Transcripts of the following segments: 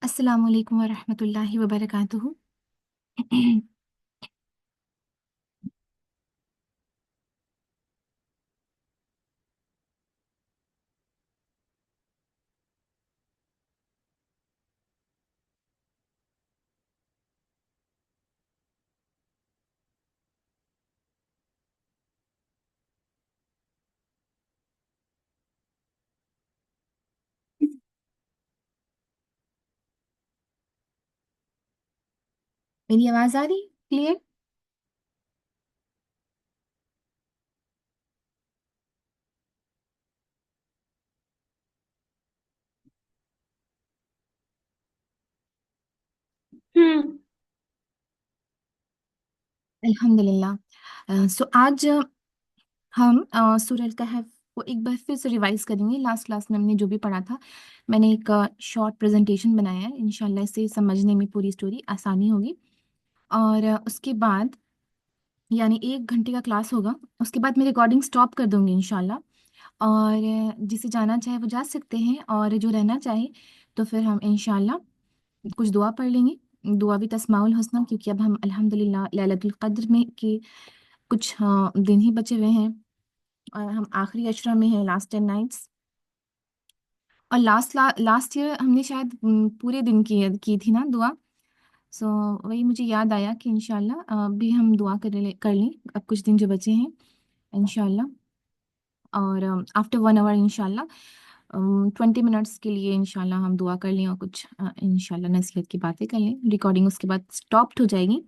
अस्सलाम वालेकुम वरहमतुल्लाहि वबरकातुहू। मेरी आवाज़ आ रही क्लियर? हम्म। अल्हम्दुलिल्लाह। सो आज हम सूरह कहफ को एक बार फिर से रिवाइज करेंगे। लास्ट क्लास में हमने जो भी पढ़ा था, मैंने एक शॉर्ट प्रेजेंटेशन बनाया है। इंशाल्लाह इससे समझने में पूरी स्टोरी आसानी होगी। और उसके बाद यानी 1 घंटे का क्लास होगा। उसके बाद मैं रिकॉर्डिंग स्टॉप कर दूंगी इंशाल्लाह। और जिसे जाना चाहे वो जा सकते हैं, और जो रहना चाहे तो फिर हम इंशाल्लाह कुछ दुआ पढ़ लेंगे। दुआ भी तस्माउल हुस्ना, क्योंकि अब हम अल्हम्दुलिल्लाह लैलतुल क़द्र में के कुछ दिन ही बचे हुए हैं, और हम आखिरी अशरा में हैं, लास्ट 10 नाइट्स। और लास्ट ईयर हमने शायद पूरे दिन की थी ना दुआ। सो वही मुझे याद आया कि इंशाल्लाह भी हम दुआ कर लें अब कुछ दिन जो बचे हैं इंशाल्लाह। और आफ्टर 1 आवर इंशाल्लाह 20 मिनट्स के लिए इंशाल्लाह हम दुआ कर लें, और कुछ इंशाल्लाह नसीहत की बातें कर लें। रिकॉर्डिंग उसके बाद स्टॉप्ड हो जाएगी।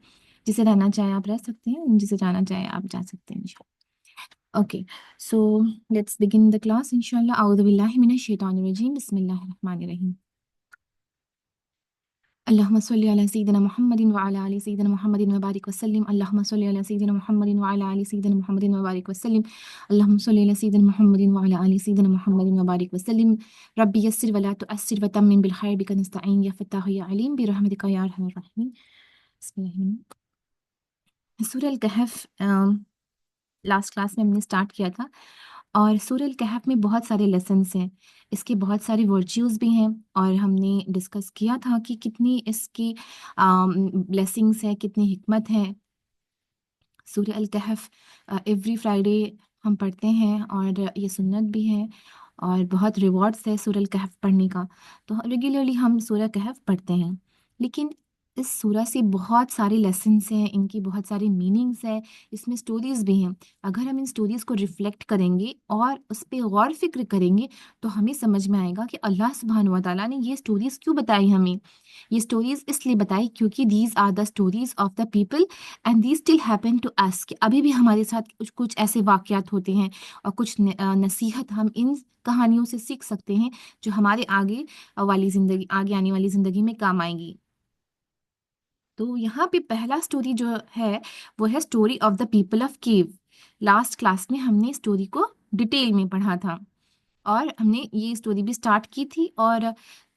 जिसे रहना चाहे आप रह सकते हैं, जिसे जाना चाहे आप जा सकते हैं इंशाल्लाह। Okay, so let's begin the class इंशाल्लाह। औज़ु बिल्लाहि मिनश शैतानिर रजीम, बिस्मिल्लाहिर रहमानिर रहीम। अल्लाहुम्मा सल्लि अला सय्यिदिना मुहम्मदिन व अला आलि सय्यिदिना मुहम्मदिन व बारिक वसल्लिम। अल्लाहुम्मा सल्लि अला सय्यिदिना मुहम्मदिन व अला आलि सय्यिदिना मुहम्मदिन व बारिक वसल्लिम। अल्लाहुम्मा सल्लि अला सय्यिदिना मुहम्मदिन व अला आलि सय्यिदिना मुहम्मदिन व बारिक वसल्लिम। रब्बी यस्सिर व ला तुअस्सिर व तम्मिम बिल खैर बिका नस्तईन या फत्ताहु या अलीम बिरहमतिका या अरहमर राहिमीन। बिस्मिल्लाह। सूरह अल कहफ लास्ट क्लास में हमने स्टार्ट किया था। और सूरह अल कहफ में बहुत सारे लेसन्स हैं, इसके बहुत सारे वर्च्यूज़ भी हैं। और हमने डिस्कस किया था कि कितनी इसकी ब्लेसिंग्स हैं, कितनी हिकमत है। सूरह अल कहफ एवरी फ्राइडे हम पढ़ते हैं, और ये सुन्नत भी है, और बहुत रिवॉर्ड्स है सूरह अल कहफ पढ़ने का। तो रेगुलरली हम सूरह कहफ पढ़ते हैं। लेकिन इस सूरह से बहुत सारे लेसन्स हैं, इनकी बहुत सारी मीनिंग्स हैं, इसमें स्टोरीज भी हैं। अगर हम इन स्टोरीज को रिफ्लेक्ट करेंगे और उस पर गौर फिक्र करेंगे, तो हमें समझ में आएगा कि अल्लाह सुब्हानहू व तआला ने ये स्टोरीज क्यों बताई हमें। ये स्टोरीज इसलिए बताई क्योंकि these are the stories of the people and these still happen to us. कि अभी भी हमारे साथ कुछ कुछ ऐसे वाकयात होते हैं, और कुछ नसीहत हम इन कहानियों से सीख सकते हैं, जो हमारे आगे आने वाली जिंदगी में काम आएंगी। तो यहाँ पे पहला स्टोरी जो है वो है story of the people of cave. Last class में हमने स्टोरी को डिटेल में पढ़ा था, और हमने ये स्टोरी भी स्टार्ट की थी। और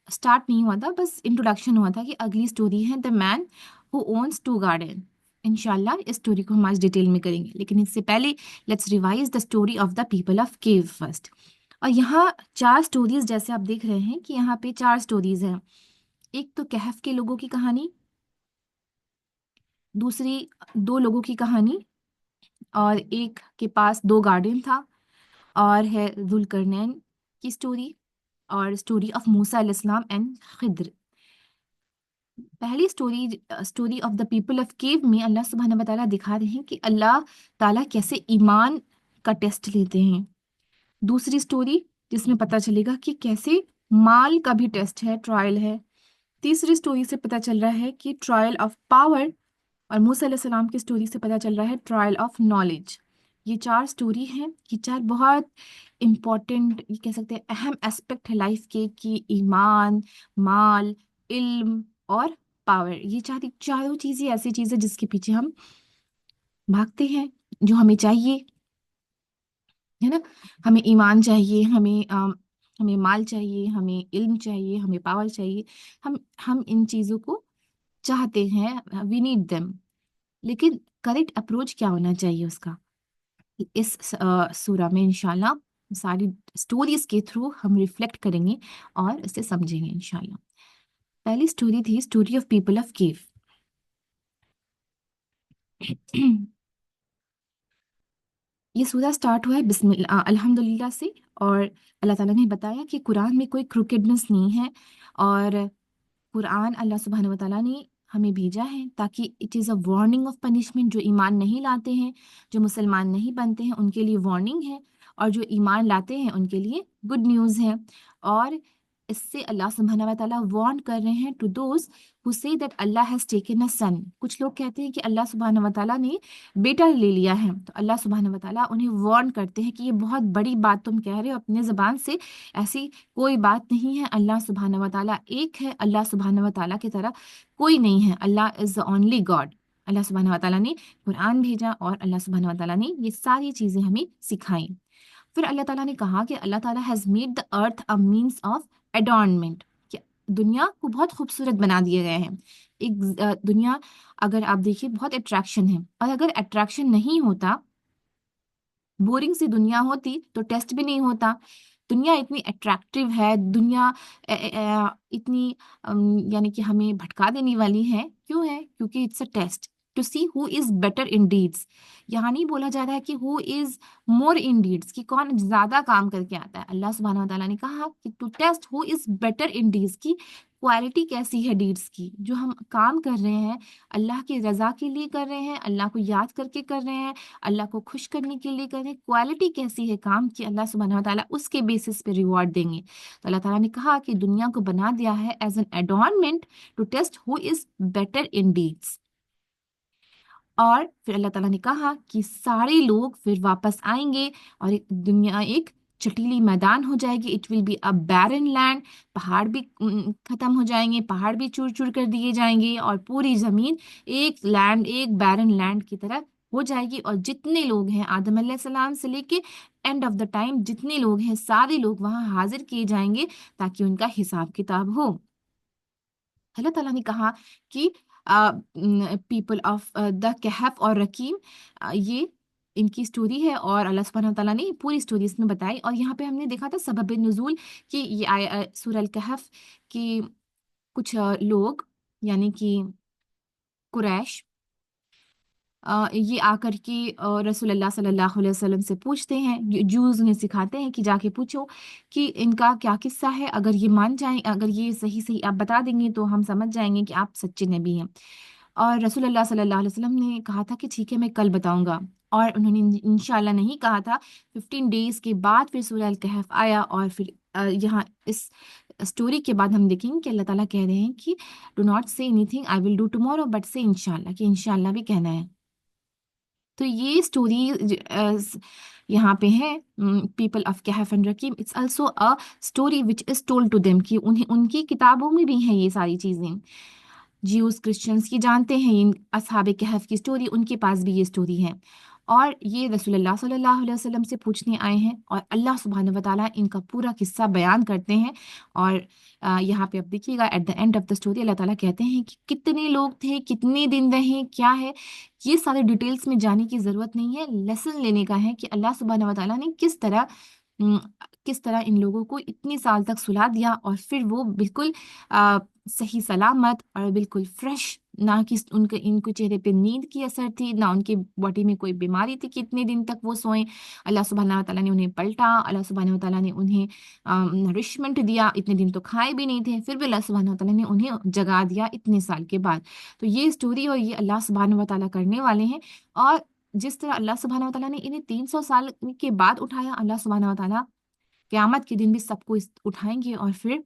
स्टार्ट नहीं हुआ था, बस इंट्रोडक्शन हुआ था कि अगली स्टोरी है the man who owns 2 garden. इंशाल्लाह इस स्टोरी को हम आज डिटेल में करेंगे, लेकिन इससे पहले let's revise the story of the people of cave first. और यहाँ 4 स्टोरीज, जैसे आप देख रहे हैं कि यहाँ पे 4 स्टोरीज हैं। एक तो कहफ के लोगों की कहानी, दूसरी 2 लोगों की कहानी, और एक के पास 2 गार्डन था, और है जुल्करनैन की स्टोरी, और स्टोरी ऑफ मूसा अलैहिस्सलाम एंड खिद्र। पहली story story of the people of cave में अल्लाह सुब्हानहू व तआला दिखा रहे हैं कि अल्लाह ताला कैसे ईमान का टेस्ट लेते हैं। दूसरी स्टोरी जिसमें पता चलेगा कि कैसे माल का भी टेस्ट है, ट्रायल है। तीसरी स्टोरी से पता चल रहा है कि ट्रायल ऑफ पावर, और मूसा अलैहिस्सलाम की स्टोरी से पता चल रहा है ट्रायल ऑफ नॉलेज। ये 4 स्टोरी हैं। ये 4 बहुत इम्पोर्टेंट, ये कह सकते हैं अहम एस्पेक्ट है लाइफ के, कि ईमान, माल, इल्म और पावर। ये चारों चीज़ें ऐसी चीज़ है जिसके पीछे हम भागते हैं, जो हमें चाहिए, है ना। हमें ईमान चाहिए, हमें माल चाहिए, हमें इल्म चाहिए, हमें पावर चाहिए। हम इन चीज़ों को चाहते हैं, वी नीड देम। लेकिन करेक्ट अप्रोच क्या होना चाहिए उसका, इस सूरा में इंशाल्लाह सारी स्टोरीज के थ्रू हम रिफ्लेक्ट करेंगे और इसे समझेंगे इंशाल्लाह। पहली स्टोरी थी स्टोरी ऑफ पीपल ऑफ केव। ये सूरा स्टार्ट हुआ है बिस्मिल्लाह अल्हम्दुलिल्लाह से, और अल्लाह ताला ने बताया कि कुरान में कोई क्रुकेडनेस नहीं है, और कुरान अल्लाह सुब्हानहू व तआला ने हमें भेजा है ताकि it is a warning of punishment. जो ईमान नहीं लाते हैं, जो मुसलमान नहीं बनते हैं, उनके लिए वार्निंग है, और जो ईमान लाते हैं उनके लिए गुड न्यूज़ है। और इससे अल्लाह सुब्हानहू व तआला वार्न कर रहे हैं to those who say that Allah has taken a son. कुछ लोग कहते हैं कि अल्लाह सुब्हानहू व तआला ने बेटा ले लिया है, तो अल्लाह सुब्हानहू व तआला उन्हें वार्न करते हैं कि ये बहुत बड़ी बात तुम कह रहे हो अपने ज़बान से, ऐसी कोई बात नहीं है। अल्लाह सुब्हानहू व तआला एक है, अल्लाह सुब्हानहू व तआला की तरह कोई नहीं है, अल्लाह इज़ द ओनली गॉड। अल्लाह सुब्हानहू व तआला ने कुरान भेजा, और अल्लाह सुब्हानहू व तआला ने ये सारी चीज़ें हमें सिखाई। फिर अल्लाह ताला ने कहा कि अल्लाह ताला has made the earth a means of adornment, कि दुनिया को बहुत खूबसूरत बना दिए गए हैं। दुनिया, अगर आप देखिए, बहुत अट्रैक्शन है, और अगर अट्रैक्शन नहीं होता, बोरिंग सी दुनिया होती, तो टेस्ट भी नहीं होता। दुनिया इतनी अट्रैक्टिव है, दुनिया इतनी यानी कि हमें भटका देने वाली है। क्यों है? क्योंकि it's a test to see who is better in deeds. यहाँ नहीं बोला जा रहा है कि who is more in deeds, कि कौन ज्यादा काम करके आता है। अल्लाह सुब्हानहू व तआला ने कहा कि to test who is better in deeds, की क्वालिटी कैसी है डीड्स की, जो हम काम कर रहे हैं अल्लाह की रजा के लिए कर रहे हैं, अल्लाह को याद करके कर रहे हैं, अल्लाह को खुश करने के लिए करें, क्वालिटी कैसी है काम की, अल्लाह सुब्हानहू व तआला उसके बेसिस पे रिवॉर्ड देंगे। तो अल्लाह ताला ने कहा कि दुनिया को बना दिया है as an adornment to test who is better in deeds. और फिर अल्लाह ताला ने कहा कि सारे लोग फिर वापस आएंगे, और दुनिया एक चटीली मैदान हो जाएगी। It will be a barren land, पहाड़ भी खत्म हो जाएंगे, पहाड़ भी चूर चूर कर दिए जाएंगे, और पूरी जमीन एक लैंड, एक बैरन लैंड की तरह हो जाएगी। और जितने लोग हैं आदम अलैहिस्सलाम से लेके एंड ऑफ द टाइम, जितने लोग हैं सारे लोग वहां हाजिर किए जाएंगे ताकि उनका हिसाब किताब हो। अल्लाह ताला ने कहा कि पीपल ऑफ द कहफ और रकीम, ये इनकी स्टोरी है, और अल्लाह सुब्हानहू व तआला ने पूरी स्टोरी इसमें बताई। और यहाँ पे हमने देखा था सबब नुज़ूल, कि ये सूरह अल कहफ की कुछ लोग, यानी कि कुरैश, ये आकर के रसूलुल्लाह सल्लल्लाहु अलैहि वसल्लम से पूछते हैं, जूस उन्हें सिखाते हैं कि जाके पूछो कि इनका क्या किस्सा है, अगर ये मान जाएं, अगर ये सही सही आप बता देंगे तो हम समझ जाएंगे कि आप सच्चे नबी हैं। और रसूलुल्लाह सल्लल्लाहु अलैहि वसल्लम ने कहा था कि ठीक है, मैं कल बताऊंगा, और उन्होंने इंशाल्लाह नहीं कहा था। 15 डेज के बाद फिर सूरह अल कहफ आया, और फिर यहाँ इस स्टोरी के बाद हम देखेंगे कि अल्लाह ताला कह रहे हैं कि do not say anything I will do tomorrow, but से इंशाल्लाह, कि इंशाल्लाह भी कहना है। तो ये स्टोरी यहाँ पे है, people of Kahf and Raqim. It's also a story which is told to them, कि उन्हें उनकी किताबों में भी है ये सारी चीजें। ज्यूस क्रिश्चियंस की जानते हैं इन असहाबे कहफ की स्टोरी, उनके पास भी ये स्टोरी है, और ये रसूलुल्लाह सल्लल्लाहु अलैहि वसल्लम से पूछने आए हैं, और अल्लाह सुब्हानहू व तआला इनका पूरा किस्सा बयान करते हैं। और यहाँ पे अब देखिएगा, at the end of the story अल्लाह ताला कहते हैं कि कितने लोग थे, कितने दिन रहे, क्या है, ये सारे डिटेल्स में जाने की ज़रूरत नहीं है। लेसन लेने का है कि अल्लाह सुब्हानहू व तआला ने हम्म, किस तरह इन लोगों को इतने साल तक सुला दिया, और फिर वो बिल्कुल सही सलामत और बिल्कुल फ्रेश, ना कि उनके इनके चेहरे पे नींद की असर थी, ना उनकी बॉडी में कोई बीमारी थी कि इतने दिन तक वो सोए। अल्लाह सुब्हानहू व तआला ने उन्हें पलटा, अल्लाह सुब्हानहू व तआला ने उन्हें नरिशमेंट दिया, इतने दिन तो खाए भी नहीं थे, फिर भी अल्लाह सुब्हानहू व तआला ने उन्हें जगा दिया इतने साल के बाद। तो ये स्टोरी और ये अल्लाह सुब्हानहू व तआला करने वाले हैं। और जिस तरह अल्लाह सुब्हानहू व तआला ने इन्हें 300 साल के बाद उठाया, अल्लाह सुब्हानहू व तआला क़यामत के दिन भी सबको उठाएंगे, और फिर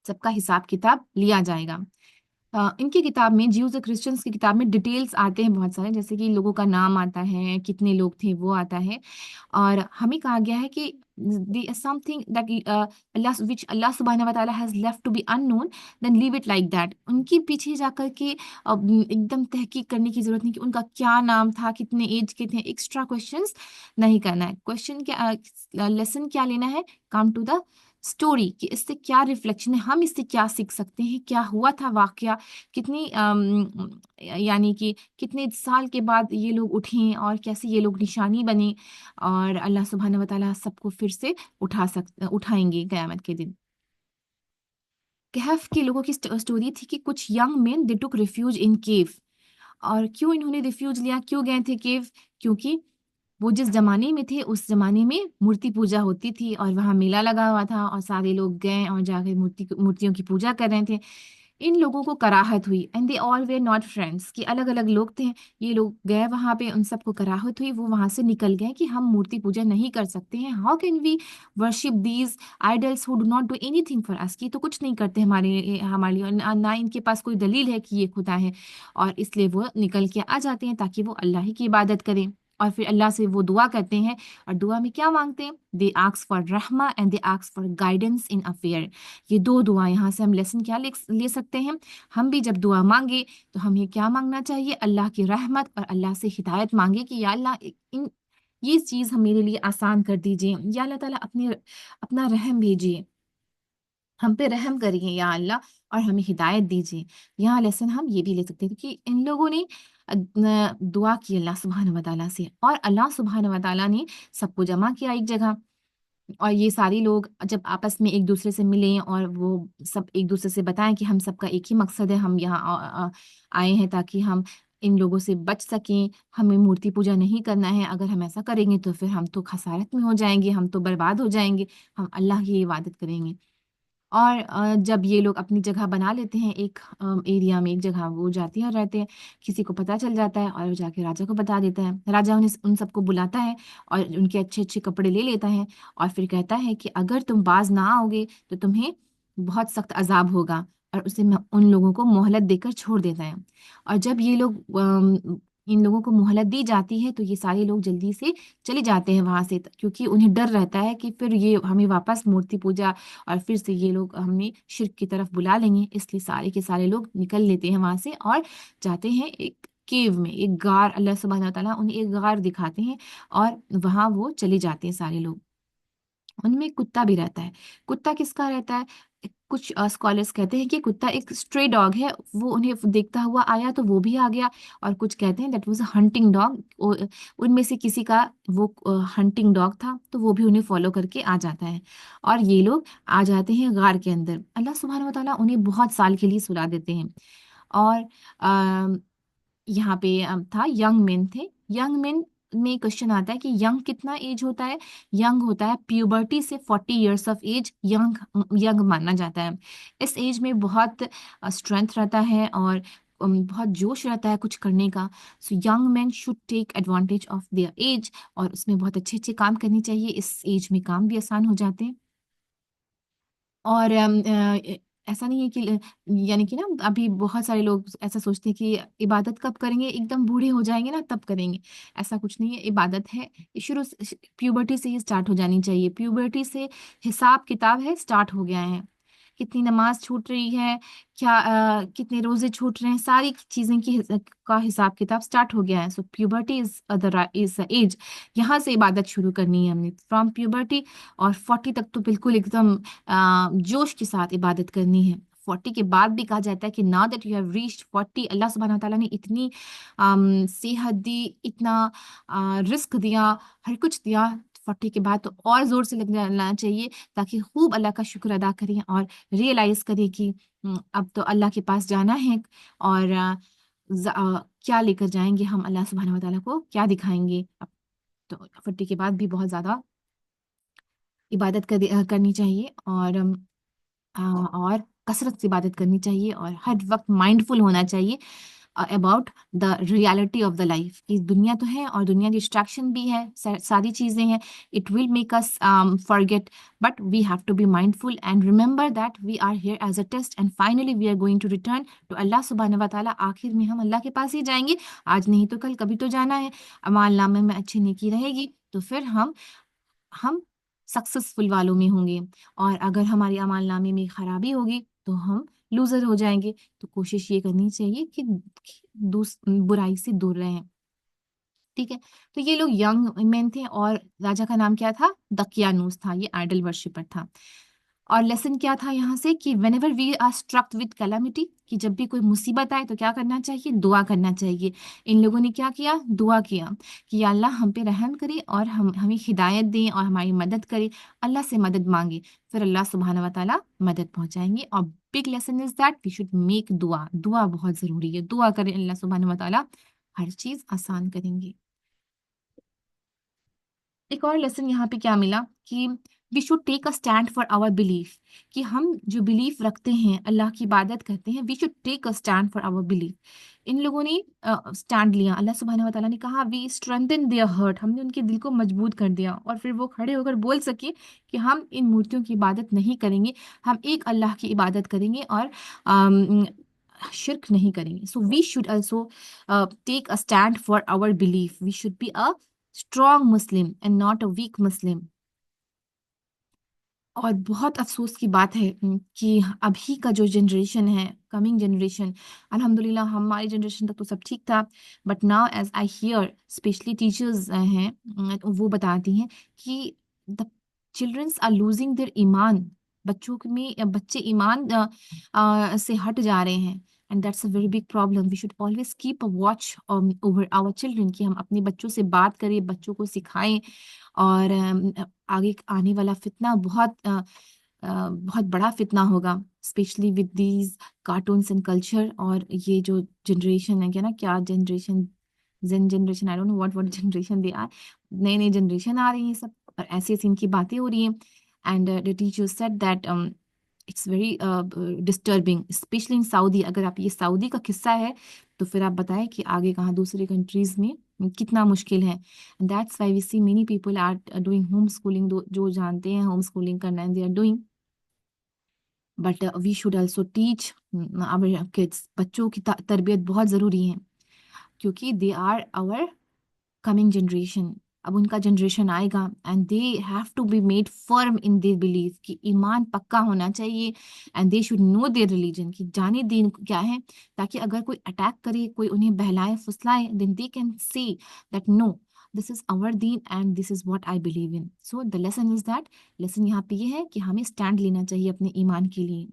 सबका हिसाब किताब लिया जाएगा। इनकी किताब में, ज्यूज और क्रिश्चियंस की किताब में डिटेल्स आते हैं बहुत सारे, जैसे कि लोगों का नाम आता है, कितने लोग थे वो आता है, और हमें कहा गया है कि समथिंग दैट अल्लाह विच अल्लाह सुब्हानहू व तआला has left to be unknown, then leave it like that. उनके पीछे जाकर के एकदम तहकीक करने की जरूरत नहीं कि उनका क्या नाम था, कितने एज के थे, एक्स्ट्रा क्वेश्चंस नहीं करना है। क्वेश्चन क्या, लेसन क्या लेना है, कम टू द स्टोरी, कि इससे क्या रिफ्लेक्शन है, हम इससे क्या सीख सकते हैं, क्या हुआ था वाकया, कितनी यानी कि कितने साल के बाद ये लोग उठे, और कैसे ये लोग निशानी बने, और अल्लाह सुब्हानहू व तआला सबको फिर से उठाएंगे क़यामत के दिन। कहफ के लोगों की स्टोरी थी कि कुछ young men they took refuge in cave. और क्यों इन्होंने रिफ्यूज लिया, क्यों गए थे केव? क्योंकि वो जिस जमाने में थे उस जमाने में मूर्ति पूजा होती थी और वहां मेला लगा हुआ था और सारे लोग गए और जाकर मूर्तियों की पूजा कर रहे थे। इन लोगों को कराहत हुई, and they all were not friends, कि अलग अलग लोग थे। ये लोग गए वहां पे, उन सबको कराहत हुई, वो वहां से निकल गए कि हम मूर्ति पूजा नहीं कर सकते हैं। How can we worship these idols who do not do anything for us, की तो कुछ नहीं करते हमारे लिए, और ना इनके पास कोई दलील है कि ये खुदा है। और इसलिए वो निकल के आ जाते हैं ताकि वो अल्लाह ही की इबादत करें। और फिर अल्लाह से वो दुआ करते हैं, और दुआ में क्या मांगते हैं? दे आस्क फॉर रहमा and they ask for guidance in affair. ये दो दुआ, यहाँ से हम लेसन क्या ले सकते हैं? हम भी जब दुआ मांगे तो हमें क्या मांगना चाहिए? अल्लाह की रहमत और अल्लाह से हिदायत मांगे कि या अल्लाह इन ये चीज़ हम मेरे लिए आसान कर दीजिए, या अल्लाह ताला अपना रहम भेजिए, हम पे रहम करिए या अल्लाह, और हमें हिदायत दीजिए। यहाँ लेसन हम ये भी ले सकते हैं कि इन लोगों ने दुआ की अल्लाह सुब्हान व तआला से, और अल्लाह सुब्हान व तआला ने सबको जमा किया एक जगह। और ये सारे लोग जब आपस में एक दूसरे से मिलें और वो सब एक दूसरे से बताएं कि हम सबका एक ही मकसद है, हम यहाँ आए हैं ताकि हम इन लोगों से बच सकें, हमें मूर्ति पूजा नहीं करना है। अगर हम ऐसा करेंगे तो फिर हम तो खसारत में हो जाएंगे, हम तो बर्बाद हो जाएंगे, हम अल्लाह की इबादत करेंगे। और जब ये लोग अपनी जगह बना लेते हैं एक एरिया में, एक जगह वो जाते हैं और रहते हैं, किसी को पता चल जाता है और वो जाके राजा को बता देता है। राजा उन्हें उन सबको बुलाता है और उनके अच्छे अच्छे कपड़े ले लेता है, और फिर कहता है कि अगर तुम बाज ना आओगे तो तुम्हें बहुत सख्त अजाब होगा, और उसे उन लोगों को मोहलत देकर छोड़ देता है। और जब ये लोग इन लोगों को मोहलत दी जाती है तो ये सारे लोग जल्दी से चले जाते हैं वहां से, क्योंकि उन्हें डर रहता है कि फिर ये हमें वापस मूर्ति पूजा और फिर से ये लोग हमें शिर्क की तरफ बुला लेंगे। इसलिए सारे के सारे लोग निकल लेते हैं वहां से और जाते हैं एक केव में, एक गार, अल्लाह सुब्हानहू व तआला उन्हें एक गार दिखाते हैं, और वहां वो चले जाते हैं सारे लोग। उनमें कुत्ता भी रहता है। कुत्ता किसका रहता है? कुछ स्कॉलर्स कहते हैं कि कुत्ता एक स्ट्रे डॉग है, वो उन्हें देखता हुआ आया तो वो भी आ गया, और कुछ कहते हैं that was a hunting dog, उनमें से किसी का वो हंटिंग डॉग था, तो वो भी उन्हें फॉलो करके आ जाता है। और ये लोग आ जाते हैं गार के अंदर। अल्लाह सुब्हानहू व तआला उन्हें बहुत साल के लिए सुला देते हैं। और यहाँ पे था यंग मेन थे। यंग मेन में क्वेश्चन आता है कि यंग कितना एज होता है? यंग होता है प्यूबर्टी से 40 years of age, young young माना जाता है। इस एज में बहुत स्ट्रेंथ रहता है और बहुत जोश रहता है कुछ करने का। So young man should take advantage of their age, और उसमें बहुत अच्छे अच्छे काम करने चाहिए। इस एज में काम भी आसान हो जाते हैं। और ऐसा नहीं है कि यानी कि ना अभी बहुत सारे लोग ऐसा सोचते हैं कि इबादत कब करेंगे, एकदम बूढ़े हो जाएंगे ना तब करेंगे। ऐसा कुछ नहीं है, इबादत है ये शुरू प्यूबर्टी से ही स्टार्ट हो जानी चाहिए। प्यूबर्टी से हिसाब किताब है स्टार्ट हो गया है, कितनी नमाज छूट रही है, क्या कितने रोजे छूट रहे हैं, सारी चीजें का हिसाब किताब स्टार्ट हो गया है। सो प्यूबर्टी इज एज, यहाँ से इबादत शुरू करनी है हमने, फ्रॉम प्यूबर्टी। और 40 तक तो बिल्कुल एकदम जोश के साथ इबादत करनी है। 40 के बाद भी कहा जाता है कि ना दैट यू हैव रीच्ड 40, अल्लाह सुब्हानहू व तआला ने इतनी सेहत दी, इतना रिस्क दिया, हर कुछ दिया। 40 के बाद तो और जोर से लगना चाहिए, ताकि खूब अल्लाह का शुक्र अदा करें और रियलाइज करें कि अब तो अल्लाह के पास जाना है। और क्या लेकर जाएंगे हम, अल्लाह सुब्हानहू व तआला को क्या दिखाएंगे। अब तो 40 के बाद भी बहुत ज्यादा इबादत करनी चाहिए, और कसरत से इबादत करनी चाहिए, और हर वक्त माइंडफुल होना चाहिए about the reality of the life, कि दुनिया तो है और दुनिया डिस्ट्रैक्शन भी है, सारी चीजें हैं। It will make us forget, but we have to be mindful and remember that we are here as a test, and finally we are going to return to Allah सुब्हानहू व तआला। आखिर में हम अल्लाह के पास ही जाएंगे, आज नहीं तो कल, कभी तो जाना है। अमाल नामे में अच्छी नेकी रहेगी तो फिर हम सक्सेसफुल वालों में होंगे, और अगर हमारी अमाल नामे में खराबी होगी तो हम लूजर हो जाएंगे। तो कोशिश ये करनी चाहिए कि बुराई से दूर रहें। ठीक है, तो ये लोग यंग मैन थे, और राजा का नाम क्या था? दकियानूस था, ये आइडल वर्शिपर था। और लेसन क्या था यहाँ से कि whenever we are struck with calamity, कि जब भी कोई मुसीबत आए तो क्या करना चाहिए? दुआ करना चाहिए। इन लोगों ने क्या किया? दुआ किया कि या अल्लाह हम पे रहम करे और हमें हिदायत दें और हमारी मदद करे। अल्लाह से मदद मांगे, फिर अल्लाह सुब्हानहू व तआला मदद पहुंचाएंगे और big lesson is that we should make dua. दुआ बहुत ज़रूरी है, दुआ करें, अल्लाह सुब्हानहू व तआला हर चीज़ आसान करेंगे। एक और लेसन यहाँ पे क्या मिला कि we should take a stand for our belief, कि हम जो बिलीफ रखते हैं, अल्लाह की इबादत करते हैं, we should take a stand for our belief. इन लोगों ने स्टैंड लिया, अल्लाह सुब्हानहू व तआला ने कहा वी स्ट्रेंथन देयर हर्ट, हमने उनके दिल को मजबूत कर दिया, और फिर वो खड़े होकर बोल सके कि हम इन मूर्तियों की इबादत नहीं करेंगे, हम एक अल्लाह की इबादत करेंगे और शिर्क नहीं करेंगे। So we should also take a stand for our belief. We should be a strong Muslim and not a weak Muslim. और बहुत अफसोस की बात है कि अभी का जो जनरेशन है, कमिंग जनरेशन, अल्हम्दुलिल्लाह हमारी जनरेशन तक तो सब ठीक था, but now as I hear specially teachers हैं, वो बताती हैं कि the childrens are losing their ईमान, बच्चे ईमान से हट जा रहे हैं, and that's a very big problem. We should always keep a watch over our children, कि हम अपने बच्चों से बात करें, बच्चों को सिखाएं, और आगे आने वाला फितना बहुत बड़ा फितना होगा, specially with these cartoons and culture. और ये जो जनरेशन है, क्या ना, क्या generation, gen generation, I don't know what generation they are, नई नई जनरेशन आ रही है सब, और ऐसी ऐसी इनकी बातें हो रही हैं। And the teacher said that it's very disturbing, specially in Saudi. अगर आप ये सऊदी का किस्सा है तो फिर आप बताएं कि आगे कहाँ दूसरी कंट्रीज में कितना मुश्किल है। That's why we see many people are doing home schooling, जो जानते हैं होम स्कूलिंग करना, they are doing, but we should also teach our kids. बच्चों की तरबियत बहुत ज़रूरी है, क्योंकि they are our coming generation. अब उनका जनरेशन आएगा, and they have to be made firm in their belief, कि ईमान पक्का होना चाहिए, and they should know their religion, कि जाने दीन क्या है, ताकि अगर कोई अटैक करे, कोई उन्हें बहलाए फुसलाए, then they can say that no, this is our दीन and this is what I believe in. So the lesson is that, lesson यहाँ पे ये है कि हमें स्टैंड लेना चाहिए अपने ईमान के लिए।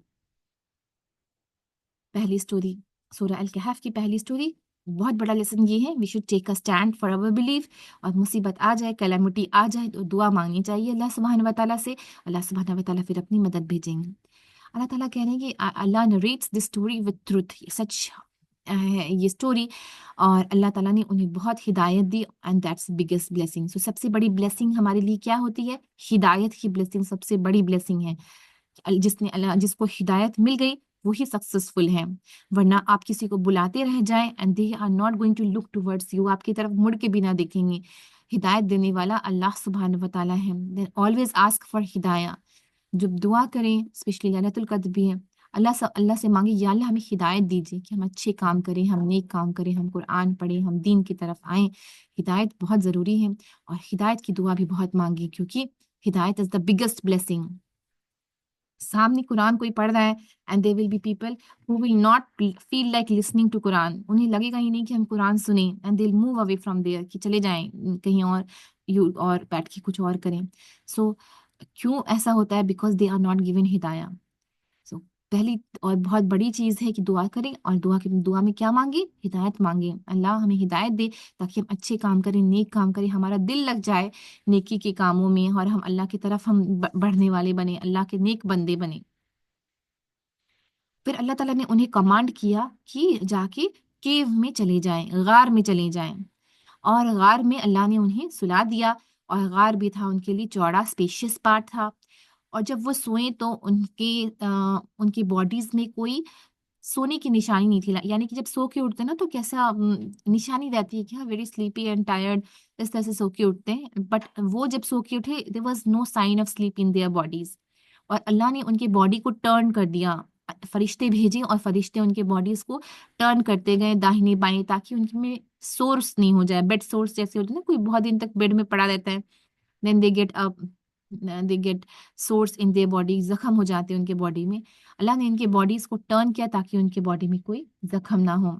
पहली स्टोरी, सूरह अल कहफ की पहली स्टोरी, बहुत बड़ा लेसन ये है, we should take a stand for our belief. और मुसीबत आ जाए, कैलामिटी आ जाए, तो दुआ मांगनी चाहिए अल्लाह सुब्हानहू व तआला से, अल्लाह सुब्हानहू व तआला फिर अपनी मदद भेजेंगे। अल्लाह ताला कह रहे हैं कि Allah narrates this story with truth, सच है ये स्टोरी, और अल्लाह ताला ने उन्हें बहुत हिदायत दी, एंड दैट्स बिगेस्ट ब्लेसिंग। सो सबसे बड़ी ब्लेसिंग हमारे लिए क्या होती है? हिदायत की ब्लेसिंग सबसे बड़ी ब्लेसिंग है। जिसको हिदायत मिल गई वही सक्सेसफुल है, वरना आप किसी को बुलाते रह जाएं and they are not going to look towards you, आपकी तरफ मुड़ के भी ना देखेंगे। हिदायत देने वाला अल्लाह सुब्हानहू व तआला है। देन ऑलवेज आस्क फॉर हिदाया। जब दुआ करें, स्पेशली लैलतुल कद्र भी है, अल्लाह से मांगे, या अल्लाह हमें हिदायत दीजिए कि हम अच्छे काम करें, हम नेक काम करें, हम कुरान पढ़ें, हम दीन की तरफ आएं। हिदायत बहुत ज़रूरी है, और हिदायत की दुआ भी बहुत मांगी, क्योंकि हिदायत इज़ द बिगेस्ट ब्लेसिंग। सामने कुरान कोई पढ़ रहा है, and there will be people who will not feel like listening to Quran, उन्हें लगेगा ही नहीं कि हम कुरान सुने, and they will move away from there, कि चले जाएं कहीं और, यू और बैठ के कुछ और करें। सो क्यों ऐसा होता है? Because they are not given हिदाया। सो पहली और बहुत बड़ी चीज है कि दुआ करें, और दुआ में क्या मांगे? हिदायत मांगे, अल्लाह हमें हिदायत दे, ताकि हम अच्छे काम करें, नेक काम करें, हमारा दिल लग जाए नेकी के कामों में, और हम अल्लाह की तरफ हम बढ़ने वाले बने, अल्लाह के नेक बंदे बने। फिर अल्लाह ताला ने उन्हें कमांड किया कि जाके केव में चले जाएं, गार में चले जाएं, और गार में अल्लाह ने उन्हें सुला दिया, और गार भी था उनके लिए चौड़ा, स्पेशियस पार्ट था। और जब वो सोए तो उनकी बॉडीज में कोई सोने की निशानी नहीं थी, यानी कि जब सो के उठते हैं ना, तो कैसा निशानी रहती है कि हाँ वेरी स्लीपी एंड टायर्ड, इस तरह से सो के उठते हैं, बट वो जब सो के उठे, there was no sign of sleep in their bodies, और अल्लाह ने उनकी बॉडी को टर्न कर दिया, फरिश्ते भेजे, और फरिश्ते उनके बॉडीज को टर्न करते गए दाहिने बाएं, ताकि उनमें सोर्स नहीं हो जाए, बेड सोर्स जैसे होते हैं ना, कोई बहुत दिन तक बेड में पड़ा रहता है, then they get sores in their body, जख्म हो जाते हैं उनके बॉडी में। अल्लाह ने इनके बॉडीज को टर्न किया ताकि उनके बॉडी में कोई जख्म ना हो,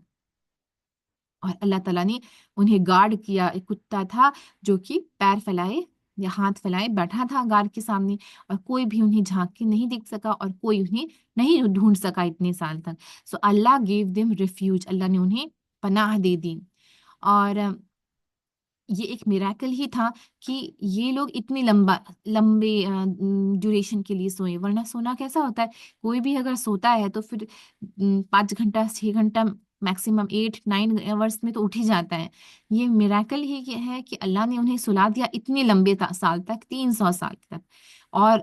और अल्लाह ताला ने उन्हें गार्ड किया। एक कुत्ता था जो कि पैर फैलाए या हाथ फैलाए बैठा था गार्ड के सामने, और कोई भी उन्हें झांक के नहीं देख सका, और कोई उन्हें नहीं ढूंढ सका इतने साल तक। सो अल्लाह गेव देम रिफ्यूज, अल्लाह ने उन्हें पनाह दे दी। और یہ ایک میراکل ہی تھا کہ یہ لوگ اتنی لمبے ڈیوریشن کے لیے سوئے، ورنہ سونا کیسا ہوتا ہے، کوئی بھی اگر سوتا ہے تو پھر 5 گھنٹہ 6 گھنٹہ میکسیمم 8 9 آورس میں تو اٹھ ہی جاتا ہے۔ یہ میراکل ہی ہے کہ اللہ نے انہیں سلا دیا اتنے لمبے سال تک، 300 سال تک، اور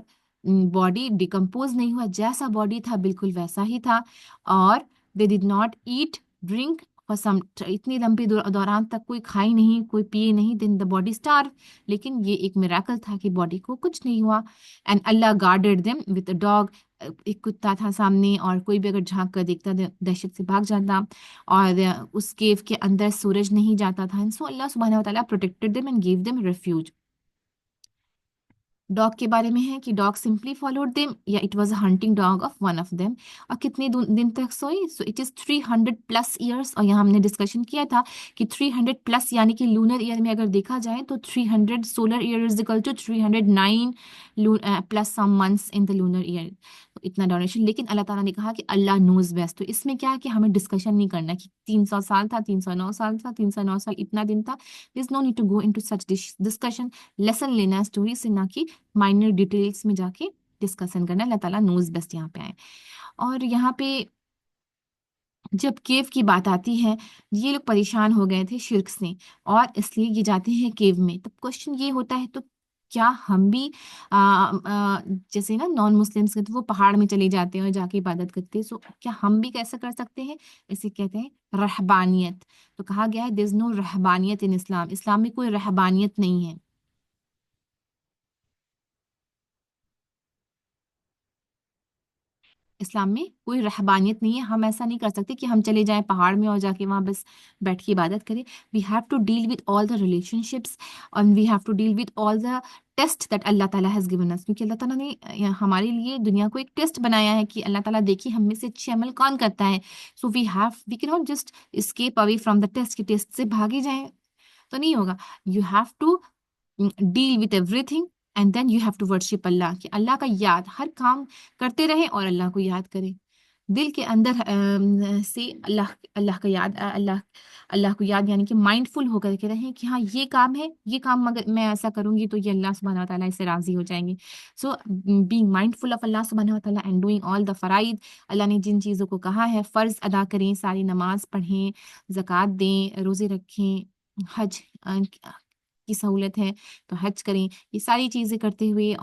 باڈی ڈیکمپوز نہیں ہوا، جیسا باڈی تھا بالکل ویسا ہی تھا، اور دے ڈڈ ناٹ ایٹ ڈرنک اتنی لمبی دوران تک کوئی کھائی نہیں، کوئی پیے نہیں، دین دا باڈی اسٹار، لیکن یہ ایک میراکل تھا کہ باڈی کو کچھ نہیں ہوا، and Allah guarded them with a dog, ایک کتا تھا سامنے، اور کوئی بھی اگر جھانک کر دیکھتا دہشت سے بھاگ جاتا، اور اس کیو کے اندر سورج نہیں جاتا تھا، سو اللہ سبحانہ و تعالیٰ protected them and give them refuge. Dog کے بارے میں ہے کہ ڈاگ سمپلی فالوڈ دیم، یا it was a hunting dog of one of them, اور کتنے دن تک سوئی، سو اٹ از 300+ ایئرس، اور یہاں ہم نے ڈسکشن کیا تھا کہ 300+ یعنی کہ لونر ایئر میں اگر دیکھا جائے تو 300 solar year is equal to 309 plus some months in the lunar year, اتنا ڈیوریشن، لیکن اللہ تعالیٰ نے کہا کہ اللہ نوز بیسٹ، تو اس میں کیا ہے کہ ہمیں ڈسکشن نہیں کرنا کہ 300 سال تھا، 309 سال تھا، 309 سال اتنا دن تھا، there is no need to go into such discussion, lesson لینا ہے اسٹوری سے، نہ کہ مائنر ڈیٹیلس میں جا کے ڈسکشن کرنا، اللہ تعالیٰ نوز بیسٹ یہاں پہ آئے۔ اور یہاں پہ جب کیو کی بات آتی ہے، یہ لوگ پریشان ہو گئے تھے شرک سے، اور اس لیے یہ جاتے ہیں کیو میں، تب کوشچن یہ ہوتا ہے تو کیا ہم بھی جیسے نا نان مسلمس کے تو وہ پہاڑ میں چلے جاتے ہیں اور جا کے عبادت کرتے ہیں، سو کیا ہم بھی کیسا کر سکتے ہیں؟ اسے کہتے ہیں رہبانیت، تو کہا گیا ہے دیر از نو رہبانیت ان اسلام، اسلام میں کوئی رہبانیت نہیں ہے، اسلام میں کوئی رہبانیت نہیں ہے، ہم ایسا نہیں کر سکتے کہ ہم چلے جائیں پہاڑ میں اور جا کے وہاں بس بیٹھ کے عبادت کریں، we have to deal with all the relationships, and we have to deal with all the test that Allah تعالیٰ ہیز گیون اس، کیونکہ اللہ تعالیٰ نے ہمارے لیے دنیا کو ایک ٹیسٹ بنایا ہے کہ اللہ تعالیٰ دیکھیے ہم میں سے اچھے عمل کون کرتا ہے، سو وی کی not just escape away from the test, کہ ٹیسٹ سے بھاگے جائیں تو نہیں ہوگا، you have to deal with every thing, and then you have to worship اللہ، کہ اللہ کا یاد ہر کام کرتے رہیں اور اللہ کو یاد کریں، دل کے اندر سے اللہ کا یاد، اللہ کو یاد، یعنی کہ مائنڈ فل ہو کر کے رہیں کہ ہاں یہ کام ہے، یہ کام اگر میں ایسا کروں گی تو یہ اللہ سبحانہ و تعالیٰ اس سے راضی ہو جائیں گے، so being mindful of Allah سبحانہ و تعالیٰ اینڈ ڈوئنگ آل دا فرائض، اللہ نے جن چیزوں کو کہا ہے فرض ادا کریں، ساری نماز پڑھیں، زکوٰۃ دیں، روزے رکھیں، حج کی سہولت ہے تو حج کریں، یہ ساری چیزیں کرتے ہوئے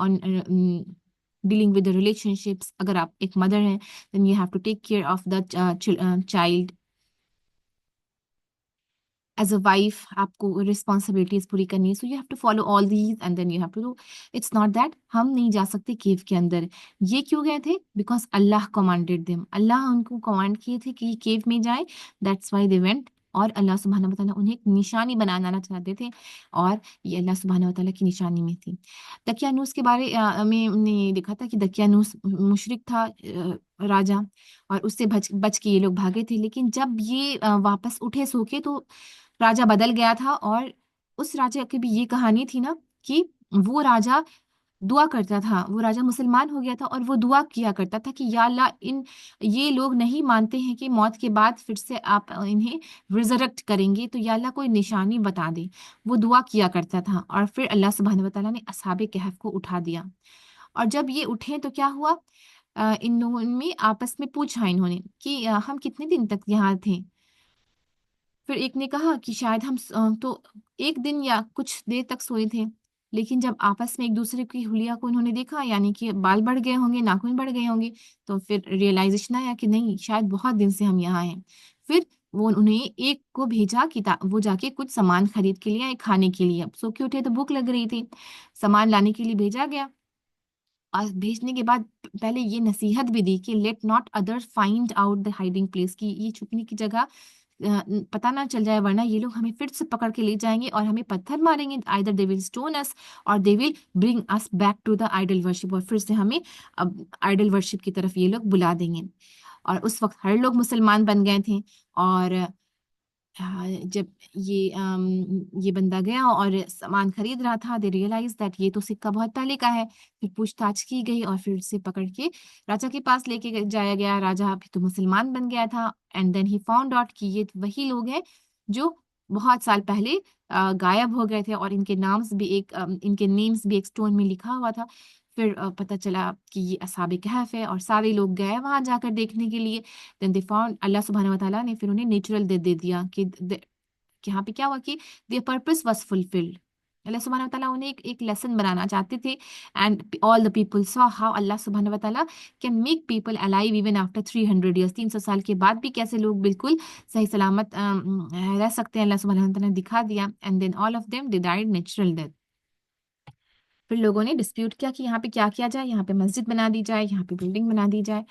ڈیلنگ ود ریلیشن شپس، اگر آپ ایک مدر ہیں then you have to take care of the child is a wife, آپ کو رسپانسبلٹیز پوری کرنی ہے، so you have to follow all these and then you have to do, it's not that ہم نہیں جا سکتے کیو کے اندر، یہ کیوں گئے تھے؟ بیکاز اللہ کمانڈیڈ دیم، اللہ ان کو کمانڈ کیے تھے کہ یہ کیو میں جائیں، دیٹس وائی دے وینٹ، اور اللہ سبحانہ و تعالیٰ انہیں ایک نشانی بنانا چاہتے تھے، اور یہ اللہ سبحانہ و تعالیٰ کی نشانی میں تھی۔ دقیانوس کے بارے میں ہم نے دیکھا تھا کہ دقیانوس مشرک تھا راجا، اور اس سے بچ کے یہ لوگ بھاگے تھے، لیکن جب یہ واپس اٹھے سو کے تو راجا بدل گیا تھا، اور اس راجا کی بھی یہ کہانی تھی نا کہ وہ راجا دعا کرتا تھا، وہ راجا مسلمان ہو گیا تھا اور وہ دعا کیا کرتا تھا کہ یا اللہ یہ لوگ نہیں مانتے ہیں کہ موت کے بعد پھر سے آپ انہیں ریزریکٹ کریں گے، تو یا اللہ کوئی نشانی بتا دے، وہ دعا کیا کرتا تھا، اور پھر اللہ سبحانہ و تعالیٰ نے اصحاب کہف کو اٹھا دیا، اور جب یہ اٹھے تو کیا ہوا، ان لوگوں میں آپس میں پوچھا انہوں نے کہ ہم کتنے دن تک یہاں تھے، پھر ایک نے کہا کہ شاید ہم تو ایک دن یا کچھ دیر تک سوئے تھے، لیکن جب آپس میں ایک دوسرے کی حلیہ کو انہوں نے دیکھا، یعنی کہ بال بڑھ گئے ہوں گے، ناخن بڑھ گئے ہوں گے، تو پھر ریئلائزیشن آیا کہ نہیں، شاید بہت دن سے ہم یہاں ہیں، پھر وہ انہیں ایک کو بھیجا کہ وہ جا کے کچھ سامان خرید کے لیے آئے کھانے کے لیے، سو کے اٹھے تو بھوک لگ رہی تھی، سامان لانے کے لیے بھیجا گیا، اور بھیجنے کے بعد پہلے یہ نصیحت بھی دی کہ late not other find out the hiding place, کی یہ چھپنے کی جگہ پتہ نہ چل جائے، ورنہ یہ لوگ ہمیں پھر سے پکڑ کے لے جائیں گے اور ہمیں پتھر ماریں گے، either they will stone us اور they will bring us back to the idol worship، اور پھر سے ہمیں آئیڈل ورشپ کی طرف یہ لوگ بلا دیں گے، اور اس وقت ہر لوگ مسلمان بن گئے تھے، اور جب یہ بندہ گیا اور سامان خرید رہا تھا، دے ریئلائز دیٹ یہ تو سکہ بہت پہلے کا ہے، پھر پوچھ تاچھ کی گئی اور پھر سے پکڑ کے راجا کے پاس لے کے جایا گیا، راجا پھر تو مسلمان بن گیا تھا، and then he found out کہ یہ وہی لوگ ہیں جو बहुत साल पहले गायब हो गए थे, और इनके नाम्स भी इनके नेम्स भी एक स्टोन में लिखा हुआ था। फिर पता चला कि ये असहाब कहफ है, और सारे लोग गए वहां जाकर देखने के लिए। देन दे फाउंड, अल्लाह सुब्हानहू व तआला ने फिर उन्हें नेचुरल दे दिया कि यहाँ पे क्या हुआ कि देयर पर्पस वाज फुलफिल्ड। अल्लाह सुब्हानहू व तआला उन्हें एक लेसन बनाना चाहते थे। And all the people saw how Allah सुब्हानहू व तआला can make people alive even after 300 years. 300 साल के बाद भी कैसे लोग बिल्कुल सही सलामत रह सकते हैं, अल्लाह सुब्हानहू व तआला ने दिखा दिया। And then all of them they died natural death. फिर लोगों ने डिस्प्यूट किया कि यहाँ पे क्या किया जाए, यहाँ पे मस्जिद बना दी जाए, यहाँ पे बिल्डिंग बना दी जाए।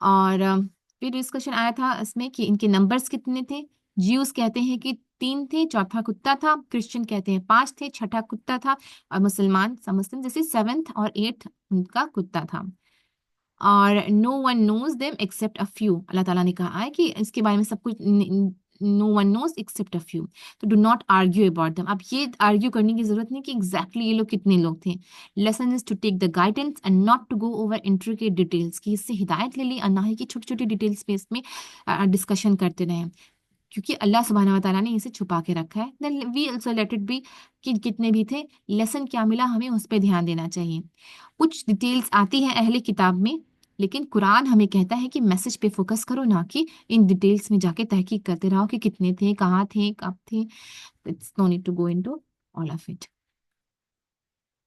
और फिर डिस्कशन आया था इसमें कि इनके नंबर्स कितने थे। ज्यूस कहते हैं कि 3 थे, चौथा कुत्ता था। क्रिश्चियन कहते हैं 5 थे, छठा कुत्ता था। और मुसलमान मुस्लिम जैसे 7th और 8th उनका कुत्ता था। और no one knows them except a few, अल्लाह ताला ने कहा है कि इसके बारे में सब कुछ, no one knows except a few, तो do not argue about them. अब ये आर्ग्यू करने की जरूरत नहीं कि एग्जैक्टली ये लोग कितने लोग थे। Lesson is to take the guidance and not to go over intricate details, कि इससे हिदायत ले ली और ना ही कि छोटी छोटी डिटेल्स पे इसमें डिस्कशन करते रहे, क्योंकि अल्लाह सुब्हानहू व तआला ने इसे छुपा के रखा है। Then we also let it be कि कितने भी थे, लेसन क्या मिला हमें उस पर ध्यान देना चाहिए। कुछ डिटेल्स आती हैं अहले किताब में, लेकिन कुरान हमें कहता है कि मैसेज पे फोकस करो, ना कि इन डिटेल्स में जाके तहकीक करते रहो कि कितने थे, कहाँ थे, कब थे। It's no need to go into all of it.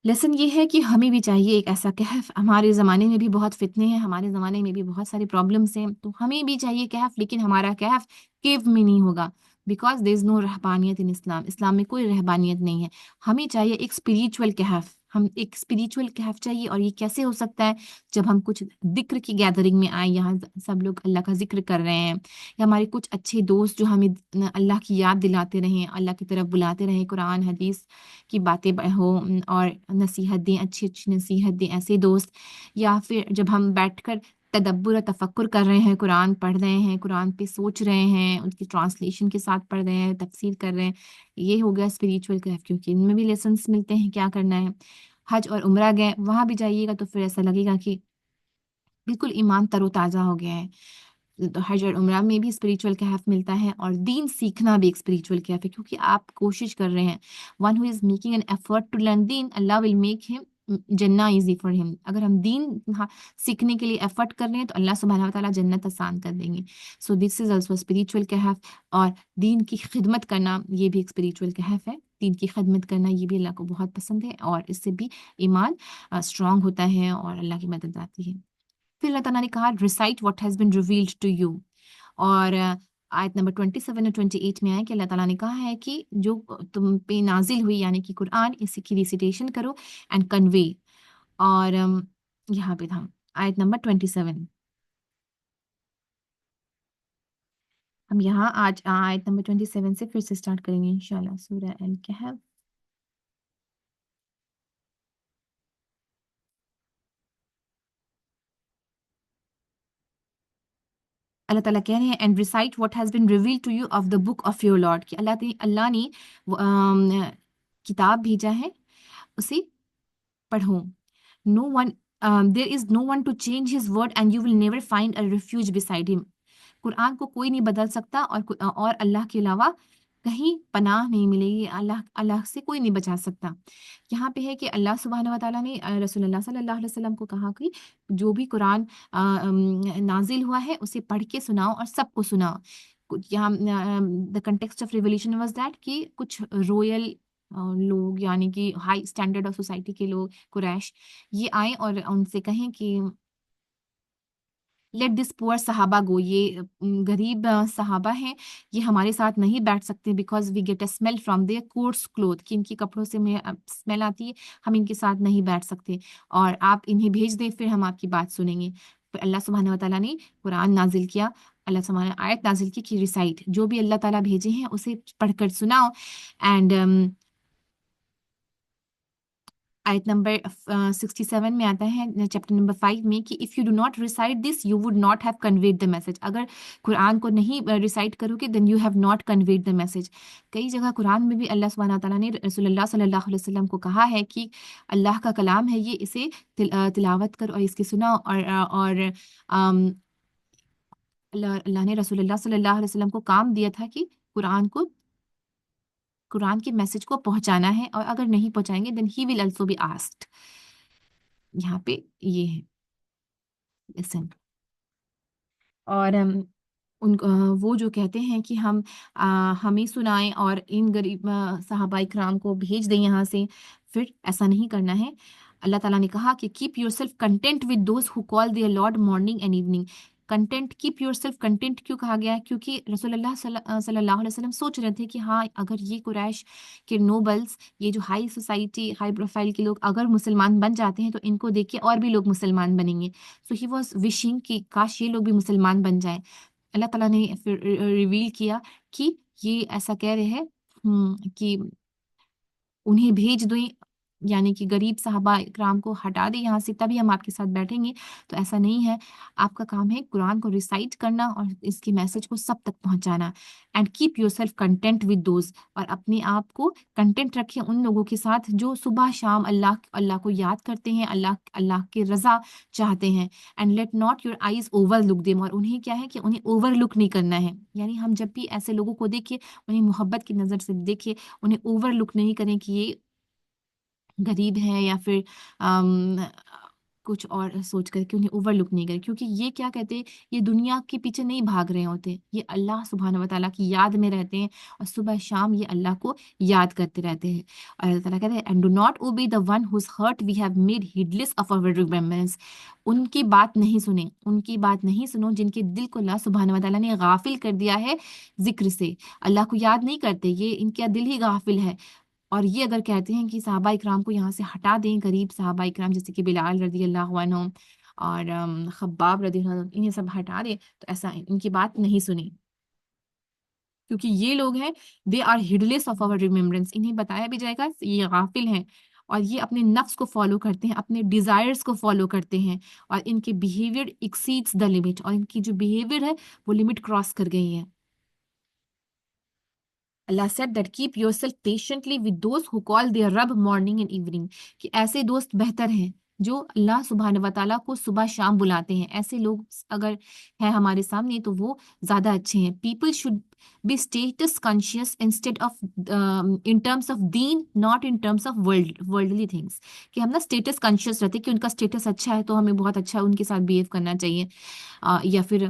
Lesson ये है कि हमें भी चाहिए एक ऐसा कहफ। हमारे ज़माने में भी बहुत फितने हैं, हमारे ज़माने में भी बहुत सारी प्रॉब्लम्स हैं, तो हमें भी चाहिए कहफ, लेकिन हमारा कहफ केव में नहीं होगा। बिकॉज देर इज़ नो रहबानियत इन इस्लाम, इस्लाम में कोई रहबानियत नहीं है। हमें चाहिए एक स्पिरिचुअल कहफ, हम एक स्पिरिचुअल कहफ चाहिए। और ये कैसे हो सकता है, जब हम कुछ जिक्र की गैदरिंग में आए, यहाँ सब लोग अल्लाह का जिक्र कर रहे हैं, या हमारे कुछ अच्छे दोस्त जो हमें अल्लाह की याद दिलाते रहें, अल्लाह की तरफ बुलाते रहें, कुरान हदीस की बातें हो, और नसीहत दें, अच्छी अच्छी नसीहत दें, ऐसे दोस्त। या फिर जब हम बैठकर तदब्बर और तफक्कुर कर रहे हैं, कुरान पढ़ रहे हैं, कुरान पे सोच रहे हैं, उसकी ट्रांसलेशन के साथ पढ़ रहे हैं, तफसीर कर रहे हैं, ये हो गया स्पिरिचुअल कहफ, क्योंकि इनमें भी लेसन्स मिलते हैं क्या करना है। हज और उम्रा गए, वहां भी जाइएगा तो फिर ऐसा लगेगा कि बिल्कुल ईमान तरोताजा हो गया है। तो हज और उम्रा में भी स्पिरिचुअल कहफ मिलता है, और दीन सीखना भी एक स्पिरिचुअल कहफ है, क्योंकि आप कोशिश कर रहे हैं। One who is making an effort to learn दीन, अल्लाह विल मेक हिम जन्ना इजी फॉर हिम। अगर हम दीन सीखने के लिए एफर्ट कर रहे हैं, तो अल्लाह सुब्हानहू व तआला जन्नत आसान कर देंगे। So this is also spiritual Kahf. और दीन की खिदमत करना, ये भी एक स्पिरिचुअल कहफ है। दीन की खिदमत करना ये भी अल्लाह को बहुत पसंद है, और इससे भी ईमान स्ट्रांग होता है और अल्लाह की मदद आती है। फिर अल्लाह ताला ने कहा recite what has been revealed to you. और आयत नंबर 27 और 28 में आया कि अल्लाह ताला ने कहा है कि जो तुम पे नाजिल हुई, यानी कि कुरान, इसी की रिसिटेशन करो एंड कन्वे। और यहाँ पे था आयत नंबर 27। हम यहाँ आज आयत नंबर 27 से फिर से स्टार्ट करेंगे इंशाल्लाह, सूरह अल कहफ। अल्लाह ताला कह रहे हैं and recite what has been revealed to you of the book of your lord, कि अल्लाह ने किताब भेजा है, उसे पढ़ो। No one, there is no one to change his word and you will never find a refuge beside him. Quran को कोई नहीं बदल सकता, और अल्लाह के अलावा कहीं पनाह नहीं मिलेगी। अल्लाह अल्लाह से कोई नहीं बचा सकता। यहाँ पे है कि अल्लाह सुब्हानहू व तआला ने रसूलुल्लाह सल्लल्लाहु अलैहि वसल्लम को कहा कि जो भी कुरान नाजिल हुआ है, उसे पढ़ के सुनाओ और सबको सुनाओ। यहाँ the context of revolution was that कि कुछ रॉयल लोग, यानी कि हाई स्टैंडर्ड ऑफ सोसाइटी के लोग, कुरैश, ये आए और उनसे कहें कि लेट दिस पुअर सहाबा गो, ये गरीब सहाबा हैं, ये हमारे साथ नहीं बैठ सकते, because we get a smell from their coarse cloth, कि इनके कपड़ों से में स्मेल आती है, हम इनके साथ नहीं बैठ सकते, और आप इन्हें भेज दें, फिर हम आपकी बात सुनेंगे। फिर अल्लाह सुब्हानहू व तआला ने कुरान नाजिल किया, अल्लाह सुब्हानहू आयत नाजिल की कि रिसाइट, जो भी अल्लाह ताला भेजे हैं उसे पढ़कर सुनाओ। एंड आयत नंबर 67 में आता है, चैप्टर नंबर 5 में, कि if you do not recite this you would not have conveyed the message. अगर कुरान को नहीं रिसाइट करोगे, then you have not conveyed the message. कई जगह कुरान में भी अल्लाह सुब्हानहू व तआला ने रसूलुल्लाह सल्लल्लाहु अलैहि वसल्लम को कहा है कि अल्लाह का कलाम है ये, इसे तिलावत करो और इसके सुनाओ। और अम, अल्लाह अल्लाह ने रसूलुल्लाह सल्लल्लाहु अलैहि वसल्लम को काम दिया था कि कुरान को قرآن کے میسج کو پہنچانا ہے، اور اگر نہیں پہنچائیں گے دین ہی ول آلسو بی آسکڈ. یہاں پہ یہ ہے لسن. اور وہ جو کہتے ہیں کہ ہم ہمیں سنائیں اور ان غریب صحابہ کرام کو بھیج دیں یہاں سے، پھر ایسا نہیں کرنا ہے. اللہ تعالیٰ نے کہا کہ keep yourself content with those who call their lord morning and evening. Content, keep yourself content کیوں کہا گیا ہے؟ کیونکہ رسول اللہ صلی اللہ علیہ وسلم سوچ رہے تھے کہ ہاں اگر یہ قریش کے نوبلز، یہ جو ہائی سوسائٹی، ہائی پروفائل کے لوگ اگر مسلمان بن جاتے ہیں تو ان کو دیکھ کے اور بھی لوگ مسلمان بنیں گے. سو ہی واز وشنگ کہ کاش یہ لوگ بھی مسلمان بن جائیں. اللہ تعالیٰ نے پھر ریویل کیا کہ یہ ایسا کہہ رہے ہیں کہ انہیں بھیج دیں، یعنی کہ غریب صحابہ اکرام کو ہٹا دیں یہاں سے، تبھی ہم آپ کے ساتھ بیٹھیں گے. تو ایسا نہیں ہے، آپ کا کام ہے قرآن کو ریسائٹ کرنا اور اس کے میسج کو سب تک پہنچانا. And keep yourself content with those, اور اپنے آپ کو کنٹینٹ رکھیں ان لوگوں کے ساتھ جو صبح شام اللہ کو یاد کرتے ہیں، اللہ کی رضا چاہتے ہیں. And let not your eyes overlook them, اور انہیں کیا ہے کہ انہیں اوور لک نہیں کرنا ہے. یعنی ہم جب بھی ایسے لوگوں کو دیکھیں انہیں محبت کی نظر سے دیکھیں، انہیں اوور لک نہیں کریں کہ یہ غریب ہے یا پھر کچھ اور سوچ کر کے انہیں اوور لک نہیں کرے. کیونکہ یہ کیا کہتے ہیں، یہ دنیا کے پیچھے نہیں بھاگ رہے ہوتے، یہ اللہ سبحانہ و تعالیٰ کی یاد میں رہتے ہیں، اور صبح شام یہ اللہ کو یاد کرتے رہتے ہیں. اور اللہ تعالیٰ کہتے ہیں and do not obey the one whose heart we have made heedless of our remembrance. ان کی بات نہیں سنیں، ان کی بات نہیں سنو جن کے دل کو اللہ سبحانہ و تعالیٰ نے غافل کر دیا ہے ذکر سے. اللہ کو یاد نہیں کرتے، یہ ان کا دل ہی غافل ہے. اور یہ اگر کہتے ہیں کہ صحابہ اکرام کو یہاں سے ہٹا دیں، غریب صحابہ اکرام جیسے کہ بلال رضی اللہ عنہ اور خباب رضی اللہ عنہ، انہیں سب ہٹا دیں، تو ایسا ان کی بات نہیں سنی. کیونکہ یہ لوگ ہیں they are heedless of our remembrance, انہیں بتایا بھی جائے گا یہ غافل ہیں، اور یہ اپنے نفس کو فالو کرتے ہیں، اپنے ڈیزائرز کو فالو کرتے ہیں، اور ان کے بیہیویئر ایکسیڈس دا لمٹ، اور ان کی جو بیہیویئر ہے وہ لمٹ کراس کر گئی ہے. اللہ said that keep yourself patiently with those who call their رب morning and evening، کہ ایسے دوست بہتر ہیں جو اللہ سبحانہ و تعالیٰ کو صبح شام بلاتے ہیں. ایسے لوگ اگر ہیں ہمارے سامنے تو وہ زیادہ اچھے ہیں. People should be status conscious instead of in terms of دین، not in terms of worldly things. کہ ہم نا اسٹیٹس کانشیس رہتے کہ ان کا اسٹیٹس اچھا ہے تو ہمیں بہت اچھا ان کے ساتھ بیہیو کرنا چاہیے. یا پھر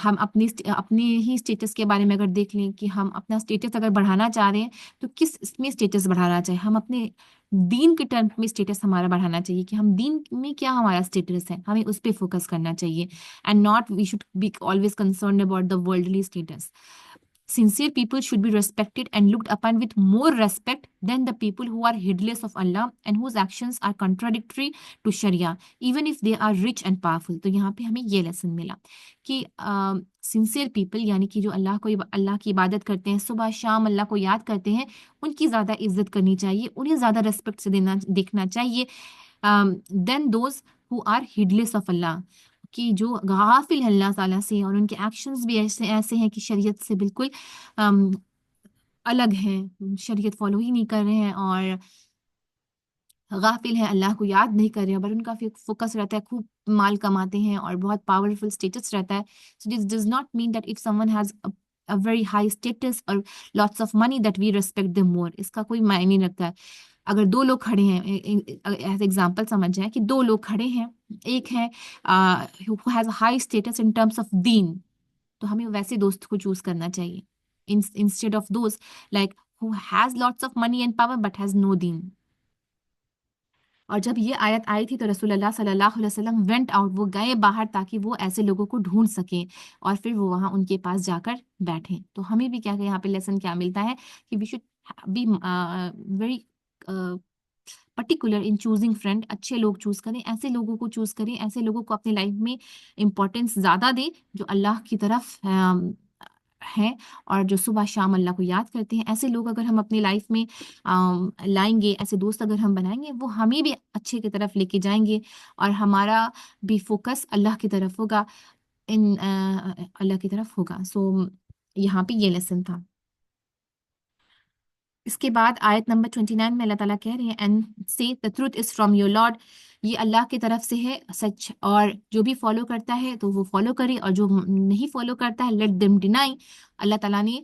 ہم اپنے ہی اسٹیٹس کے بارے میں اگر دیکھ لیں کہ ہم اپنا اسٹیٹس اگر بڑھانا چاہ رہے ہیں تو کس اس میں اسٹیٹس بڑھانا چاہیے. ہم اپنے دین کے ٹرم میں اسٹیٹس ہمارا بڑھانا چاہیے کہ ہم دین میں کیا ہمارا اسٹیٹس ہے، ہمیں اس پہ فوکس کرنا چاہیے. And not we should be always concerned about the worldly status. Sincere people should be respected and looked upon with more respect than the people who are heedless of Allah and whose actions are contradictory to Sharia, even if they are rich and powerful. تو یہاں پہ ہمیں یہ lesson ملا کہ sincere people یعنی کہ جو اللہ کی عبادت کرتے ہیں، صبح شام اللہ کو یاد کرتے ہیں، ان کی زیادہ عزت کرنی چاہیے، انہیں زیادہ ریسپیکٹ سے دیکھنا چاہیے دین those who are heedless of اللہ، کہ جو غافل ہے اللہ تعالیٰ سے، اور ان کے ایکشنز بھی ایسے ہیں کہ شریعت سے بالکل الگ ہیں، شریعت فالو ہی نہیں کر رہے ہیں اور غافل ہیں، اللہ کو یاد نہیں کر رہے ہیں، بٹ ان کا فوکس رہتا ہے خوب مال کماتے ہیں اور بہت پاورفل اسٹیٹس رہتا ہے. So this does not mean that if someone has a very high status or lots of money that we respect them more. اس کا کوئی معنی نہیں رکھتا ہے. اگر دو لوگ کھڑے ہیں، ایز ایگزامپل سمجھ جائیں کہ دو لوگ کھڑے ہیں، ایک ہے who has a high status in terms of دین، تو ہمیں ویسے دوست کو چوز کرنا چاہیے instead of those like who has lots of money and power but has no دین. اور جب یہ آیت آئی تھی تو رسول اللہ صلی اللہ علیہ وسلم وینٹ آؤٹ، وہ گئے باہر تاکہ وہ ایسے لوگوں کو ڈھونڈ سکیں اور پھر وہ وہاں ان کے پاس جا کر بیٹھیں. تو ہمیں بھی کیا کہ یہاں پہ لیسن کیا ملتا ہے کہ we should be very particular in choosing friend. اچھے لوگ چوز کریں، ایسے لوگوں کو چوز کریں، ایسے لوگوں کو اپنے لائف میں امپورٹینس زیادہ دیں جو اللہ کی طرف ہیں اور جو صبح شام اللہ کو یاد کرتے ہیں. ایسے لوگ اگر ہم اپنی لائف میں لائیں گے، ایسے دوست اگر ہم بنائیں گے، وہ ہمیں بھی اچھے کی طرف لے کے جائیں گے اور ہمارا بھی فوکس اللہ کی طرف ہوگا، اللہ کی طرف ہوگا. سو یہاں پہ یہ لیسن تھا. اس کے بعد آیت نمبر 29 میں اللہ تعالیٰ کہہ رہے ہیں اینڈ سے the truth is from your Lord، یہ اللہ کی طرف سے ہے سچ، اور جو بھی فالو کرتا ہے تو وہ فالو کرے، اور جو نہیں فالو کرتا ہے let them deny. اللہ تعالیٰ نے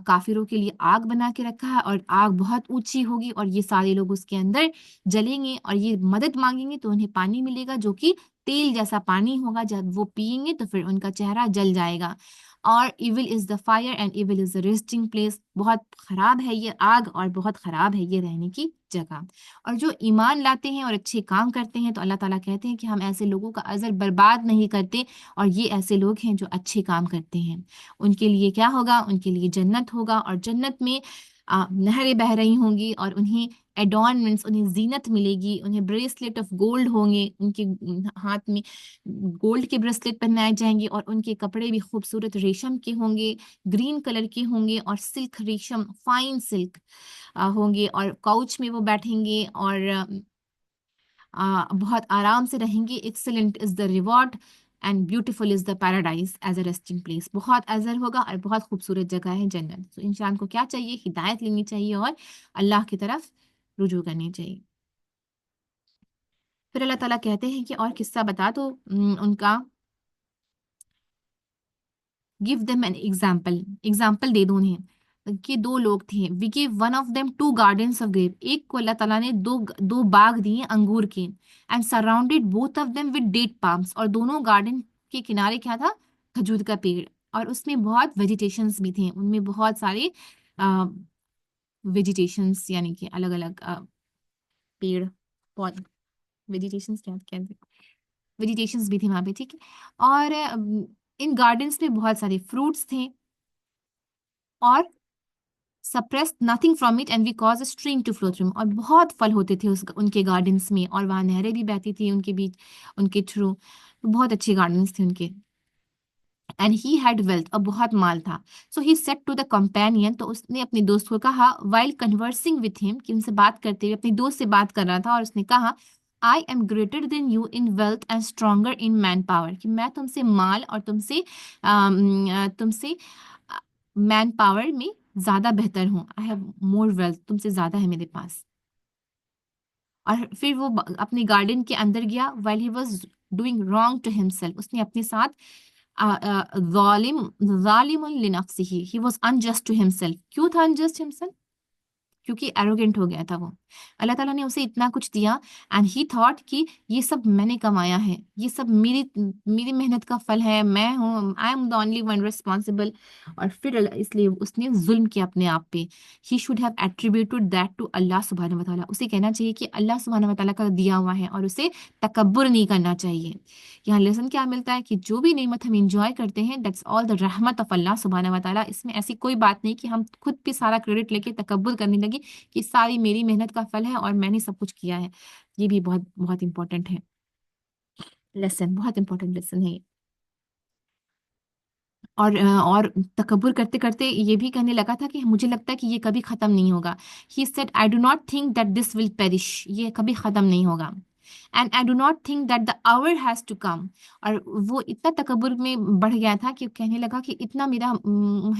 کافروں کے لیے آگ بنا کے رکھا ہے، اور آگ بہت اونچی ہوگی، اور یہ سارے لوگ اس کے اندر جلیں گے، اور یہ مدد مانگیں گے تو انہیں پانی ملے گا جو کہ تیل جیسا پانی ہوگا، جب وہ پئیں گے تو پھر ان کا چہرہ جل جائے گا. اور evil is the fire and evil is the resting place, بہت خراب ہے یہ آگ اور بہت خراب ہے یہ رہنے کی جگہ. اور جو ایمان لاتے ہیں اور اچھے کام کرتے ہیں تو اللہ تعالیٰ کہتے ہیں کہ ہم ایسے لوگوں کا اجر برباد نہیں کرتے، اور یہ ایسے لوگ ہیں جو اچھے کام کرتے ہیں. ان کے لیے کیا ہوگا؟ ان کے لیے جنت ہوگا، اور جنت میں نہریں بہہ رہی ہوں گی، اور انہیں ایڈورنمنٹس، انہیں زینت ملے گی، انہیں بریسلیٹ آف گولڈ ہوں گے، ان کے ہاتھ میں گولڈ کے بریسلیٹ پہنائے جائیں گے، اور ان کے کپڑے بھی خوبصورت ریشم کے ہوں گے، گرین کلر کے ہوں گے، اور سلک ریشم، فائن سلک ہوں گے، اور کاؤچ میں وہ بیٹھیں گے، اور بہت آرام سے رہیں گے. Excellent is the reward and beautiful is the paradise as a resting place. بہت اجر ہوگا اور بہت خوبصورت جگہ ہے جنت. تو انسان کو کیا چاہیے؟ ہدایت لینی چاہیے اور اللہ کی طرف رجوع کرنی چاہیے. پھر اللہ تعالیٰ کہتے ہیں کہ اور قصہ بتا دو ان کا، گیو دیم این ایگزامپل دے دو انہیں کہ دو لوگ تھے. We gave one of them two gardens of grape, ایک کو اللہ تعالیٰ نے دو باغ دیے انگور کے. And surrounded both of them with date palms, اور دونوں گارڈن کے کنارے کیا تھا؟ کھجور کا پیڑ. اور اس میں بہت ویجیٹیشنس بھی تھے، ان میں بہت سارے ویجیٹیشنس یعنی کہ الگ الگ پیڑ پود، ویجیٹیشنس کیا کہتے ہیں، ویجیٹیشنس بھی تھی وہاں پہ. ٹھیک ہے. اور ان گارڈنس میں بہت سارے فروٹس تھے، اور suppressed nothing from it and we caused a stream to flow through، اور بہت پھل ہوتے تھے ان کے گارڈنس میں، اور وہاں نہریں بھی بہتی تھی ان کے بیچ، ان کے تھرو. بہت اچھے گارڈنس تھے ان کے. اینڈ ہی ہیڈ ویلتھ، اور بہت مال تھا. سو ہی سیٹ ٹو دا کمپینین، تو اس نے اپنے دوست کو کہا وائل کنورسنگ وتھ ہم، کہ ان سے بات کرتے ہوئے اپنے دوست سے بات کر رہا تھا، اور اس نے کہا I am greater than you in wealth and stronger in man power, کہ میں تم سے مال اور تم سے مین پاور میں زیادہ بہتر ہوں. آئی ہیو مور ویلتھ، تم سے زیادہ ہے میرے پاس. اور پھر وہ اپنے گارڈن کے اندر گیا. While he was doing wrong to himself, اس نے اپنے ساتھ ظالم لنفسہ، he was unjust to himself. کیوں تھا انجسٹ ہمسیلف؟ کیونکہ ایروگینٹ ہو گیا تھا وہ. اللہ تعالیٰ نے اسے اتنا کچھ دیا اینڈ ہی تھاٹ کہ یہ سب میں نے کمایا ہے، یہ سب میری محنت کا پھل ہے، میں ہوں، I am the only one responsible. اور پھر اس لیے اس نے ظلم کیا اپنے آپ پہ. He should have attributed that to Allah سبحانہ و تعالیٰ. اسے کہنا چاہیے کہ اللہ سبحانہ و تعالیٰ کا دیا ہوا ہے، اور اسے تکبر نہیں کرنا چاہیے. یہاں لیسن کیا ملتا ہے کہ جو بھی نعمت ہم انجوائے کرتے ہیں دیٹس آل دا رحمت آف اللہ سبحانہ و تعالیٰ. اس میں ایسی کوئی بات نہیں کہ ہم خود پہ سارا کریڈٹ لے کے تکبر کرنے لگے کہ ساری میری محنت کا پھل ہے اور میں نے سب کچھ کیا ہے. یہ بھی بہت بہت امپورٹنٹ ہے لیسن، بہت امپورٹنٹ لیسن ہے یہ. اور تکبر کرتے کرتے یہ بھی کہنے لگا تھا کہ مجھے لگتا ہے کہ یہ کبھی ختم نہیں ہوگا. He said I do not think that this will perish, یہ کبھی ختم نہیں ہوگا. And I do not think that the hour has to come. اور وہ اتنا تکبر میں بڑھ گیا تھا کہ کہنے لگا کہ اتنا میرا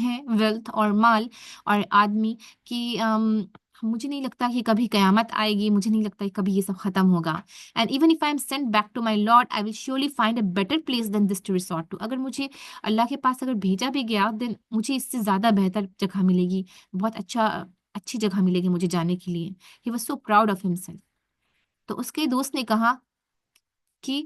ہے ویلتھ اور مال اور آدمی کہ مجھے نہیں لگتا کہ کبھی قیامت آئے گی، مجھے نہیں لگتا کہ کبھی یہ سب ختم ہوگا. And even if I am sent back to my lord I will surely find a better place than this to resort to. اگر مجھے اللہ کے پاس اگر بھیجا بھی گیا دین مجھے اس سے زیادہ بہتر جگہ ملے گی، بہت اچھی جگہ ملے گی مجھے جانے کے لیے. He was so proud of himself. تو اس کے دوست نے کہا کہ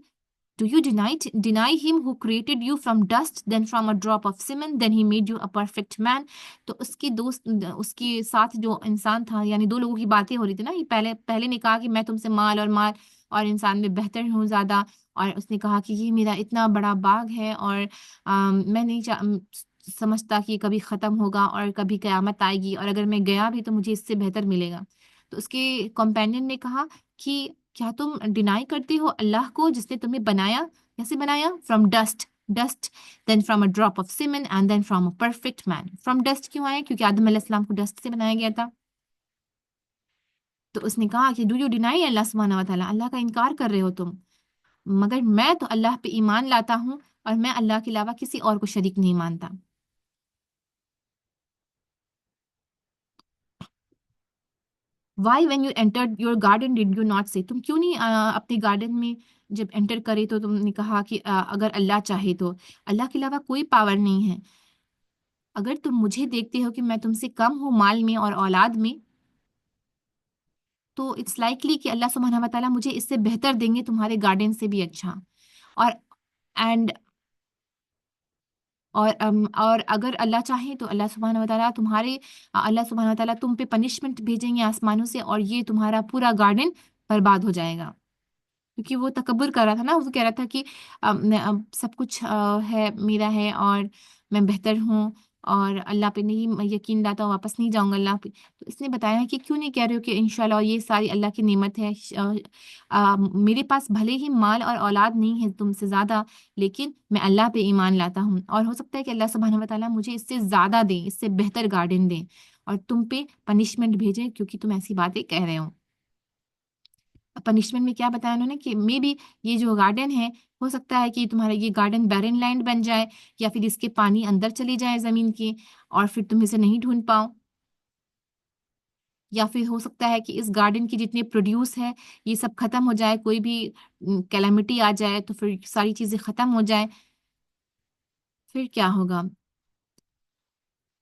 do you deny him who created you from dust, then from a drop of cement, then he made you a perfect man. تو اس کے دوست، اس کے ساتھ جو انسان تھا، یعنی دو لوگوں کی باتیں ہو رہی تھی نا. پہلے نے کہا کہ میں تم سے مال اور انسان میں بہتر ہوں زیادہ، اور اس نے کہا کہ یہ میرا اتنا بڑا باغ ہے اور میں نہیں سمجھتا کہ یہ کبھی ختم ہوگا اور کبھی قیامت آئے گی، اور اگر میں گیا بھی تو مجھے اس سے بہتر ملے گا. تو اس کے کمپینین نے کہا کہ کیا تم ڈینائی کرتے ہو اللہ کو جس نے تمہیں بنایا؟ کیسے بنایا؟ From dust then from a drop of semen and then from a perfect man. From dust کیوں آئے؟ کیونکہ آدم علیہ السلام کو ڈسٹ سے بنایا گیا تھا. تو اس نے کہا کہ ڈو یو ڈینائی اللہ سبحانہ و تعالیٰ، اللہ کا انکار کر رہے ہو تم، مگر میں تو اللہ پہ ایمان لاتا ہوں اور میں اللہ کے علاوہ کسی اور کو شریک نہیں مانتا. Why when you entered your garden did you not say, تم کیوں نہیں اپنے گارڈن میں جب انٹر کرے تو تم نے کہا کہ اگر اللہ چاہے تو. اللہ کے علاوہ کوئی پاور نہیں ہے. اگر تم مجھے دیکھتے ہو کہ میں تم سے کم ہوں مال میں اور اولاد میں، تو اٹس لائکلی کہ اللہ سبحانہ و تعالیٰ مجھے اس سے بہتر دیں گے، تمہارے گارڈن سے بھی اچھا. اور اینڈ اور اگر اللہ چاہے تو اللہ سبحانہ و تعالیٰ اللہ سبحانہ و تعالیٰ تم پہ پنشمنٹ بھیجیں گے آسمانوں سے، اور یہ تمہارا پورا گارڈن برباد ہو جائے گا. کیونکہ وہ تکبر کر رہا تھا نا، وہ کہہ رہا تھا کہ سب کچھ ہے میرا ہے اور میں بہتر ہوں، اور اللہ پہ نہیں میں یقین لاتا ہوں، واپس نہیں جاؤں گا اللہ پہ. تو اس نے بتایا کہ کیوں نہیں کہہ رہے ہو کہ انشاءاللہ یہ ساری اللہ کی نعمت ہے. میرے پاس بھلے ہی مال اور اولاد نہیں ہے تم سے زیادہ، لیکن میں اللہ پہ ایمان لاتا ہوں، اور ہو سکتا ہے کہ اللہ سبحانہ و تعالیٰ مجھے اس سے زیادہ دیں، اس سے بہتر گارڈن دیں، اور تم پہ پنشمنٹ بھیجیں کیونکہ تم ایسی باتیں کہہ رہے ہو. پنشمنٹ میں کیا بتایا انہوں نے کہ مے بی یہ جو گارڈن ہے، ہو سکتا ہے کہ تمہارا یہ گارڈن بیرن لینڈ بن جائے، یا پھر اس کے پانی اندر چلے جائے زمین کے، اور پھر تم اسے نہیں ڈھونڈ پاؤ. یا پھر ہو سکتا ہے کہ اس گارڈن کی جتنے پروڈیوس ہے یہ سب ختم ہو جائے، کوئی بھی کیلامٹی آ جائے تو پھر ساری چیزیں ختم ہو جائیں. پھر کیا ہوگا؟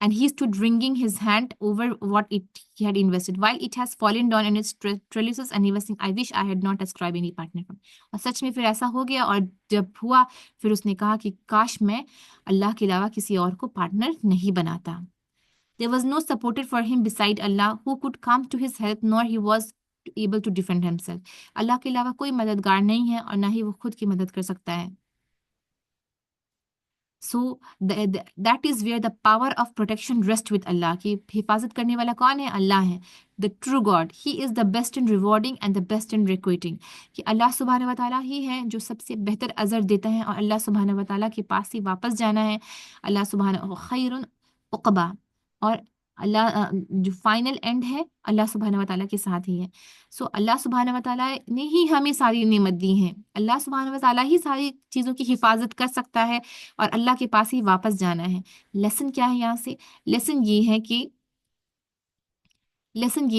And he stood wringing his hand over what he had invested, while it has fallen down in its trellises, and he was saying, I wish I had not ascribed any partner from. اور سچ میں پھر ایسا ہو گیا، اور جب ہوا پھر اس نے کہا کہ کاش میں اللہ کے علاوہ کسی اور کو پارٹنر نہیں بناتا. There was no supporter for him beside Allah who could come to his help, nor he was able to defend himself. اللہ کے علاوہ کوئی مددگار نہیں ہے، اور نہ ہی وہ خود کی مدد کر سکتا ہے. So that is where the power of protection rests with Allah. کہ حفاظت کرنے والا کون ہے؟ اللہ ہے. The true God. He is the best in rewarding and the best in requiting. کہ اللہ سبحانہ و تعالیٰ ہی ہے جو سب سے بہتر اجر دیتا ہے، اور اللہ سبحانہ و تعالیٰ کے پاس ہی واپس جانا ہے. اللہ سبحانہ خیر عقبہ، اور اللہ جو فائنل اینڈ ہے اللہ سبحانہ و تعالیٰ کے ساتھ ہی ہے. سو اللہ سبحانہ و تعالیٰ نے ہی ہمیں ساری نعمت دی ہیں. اللہ سبحانہ و تعالیٰ ہی ساری چیزوں کی حفاظت کر سکتا ہے، اور اللہ کے پاس ہی واپس جانا ہے. لیسن کیا ہے یہاں سے؟ لیسن یہ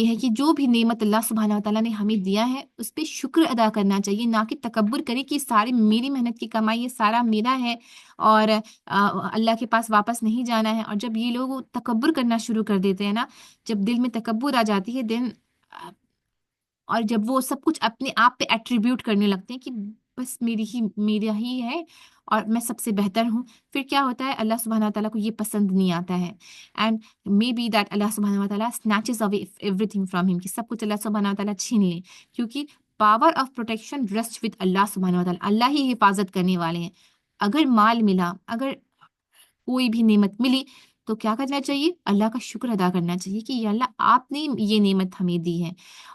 ہے کہ جو بھی نعمت اللہ سبحانہ و تعالیٰ نے ہمیں دیا ہے اس پہ شکر ادا کرنا چاہیے، نہ کہ تکبر کرے کہ سارے میری محنت کی کمائی یہ سارا میرا ہے، اور اللہ کے پاس واپس نہیں جانا ہے. اور جب یہ لوگ تکبر کرنا شروع کر دیتے ہیں نا، جب دل میں تکبر آ جاتی ہے دین، اور جب وہ سب کچھ اپنے آپ پہ ایٹریبیوٹ کرنے لگتے ہیں کہ بس میرا ہی ہے اور میں سب سے بہتر ہوں، پھر کیا ہوتا ہے؟ اللہ سبحانہ وتعالیٰ کو یہ پسند نہیں آتا ہے. اینڈ مے بی دیٹ اللہ سبحانہ وتعالیٰ snatches away everything from him، کہ سب کچھ اللہ سبحانہ وتعالیٰ چھین لے، کیونکہ power of protection rest with Allah سبحانہ وتعالیٰ. اللہ ہی حفاظت کرنے والے ہیں. اگر مال ملا، اگر کوئی بھی نعمت ملی، تو کیا کرنا چاہیے؟ اللہ کا شکر ادا کرنا چاہیے کہ یا اللہ آپ نے یہ نعمت ہمیں دی ہے،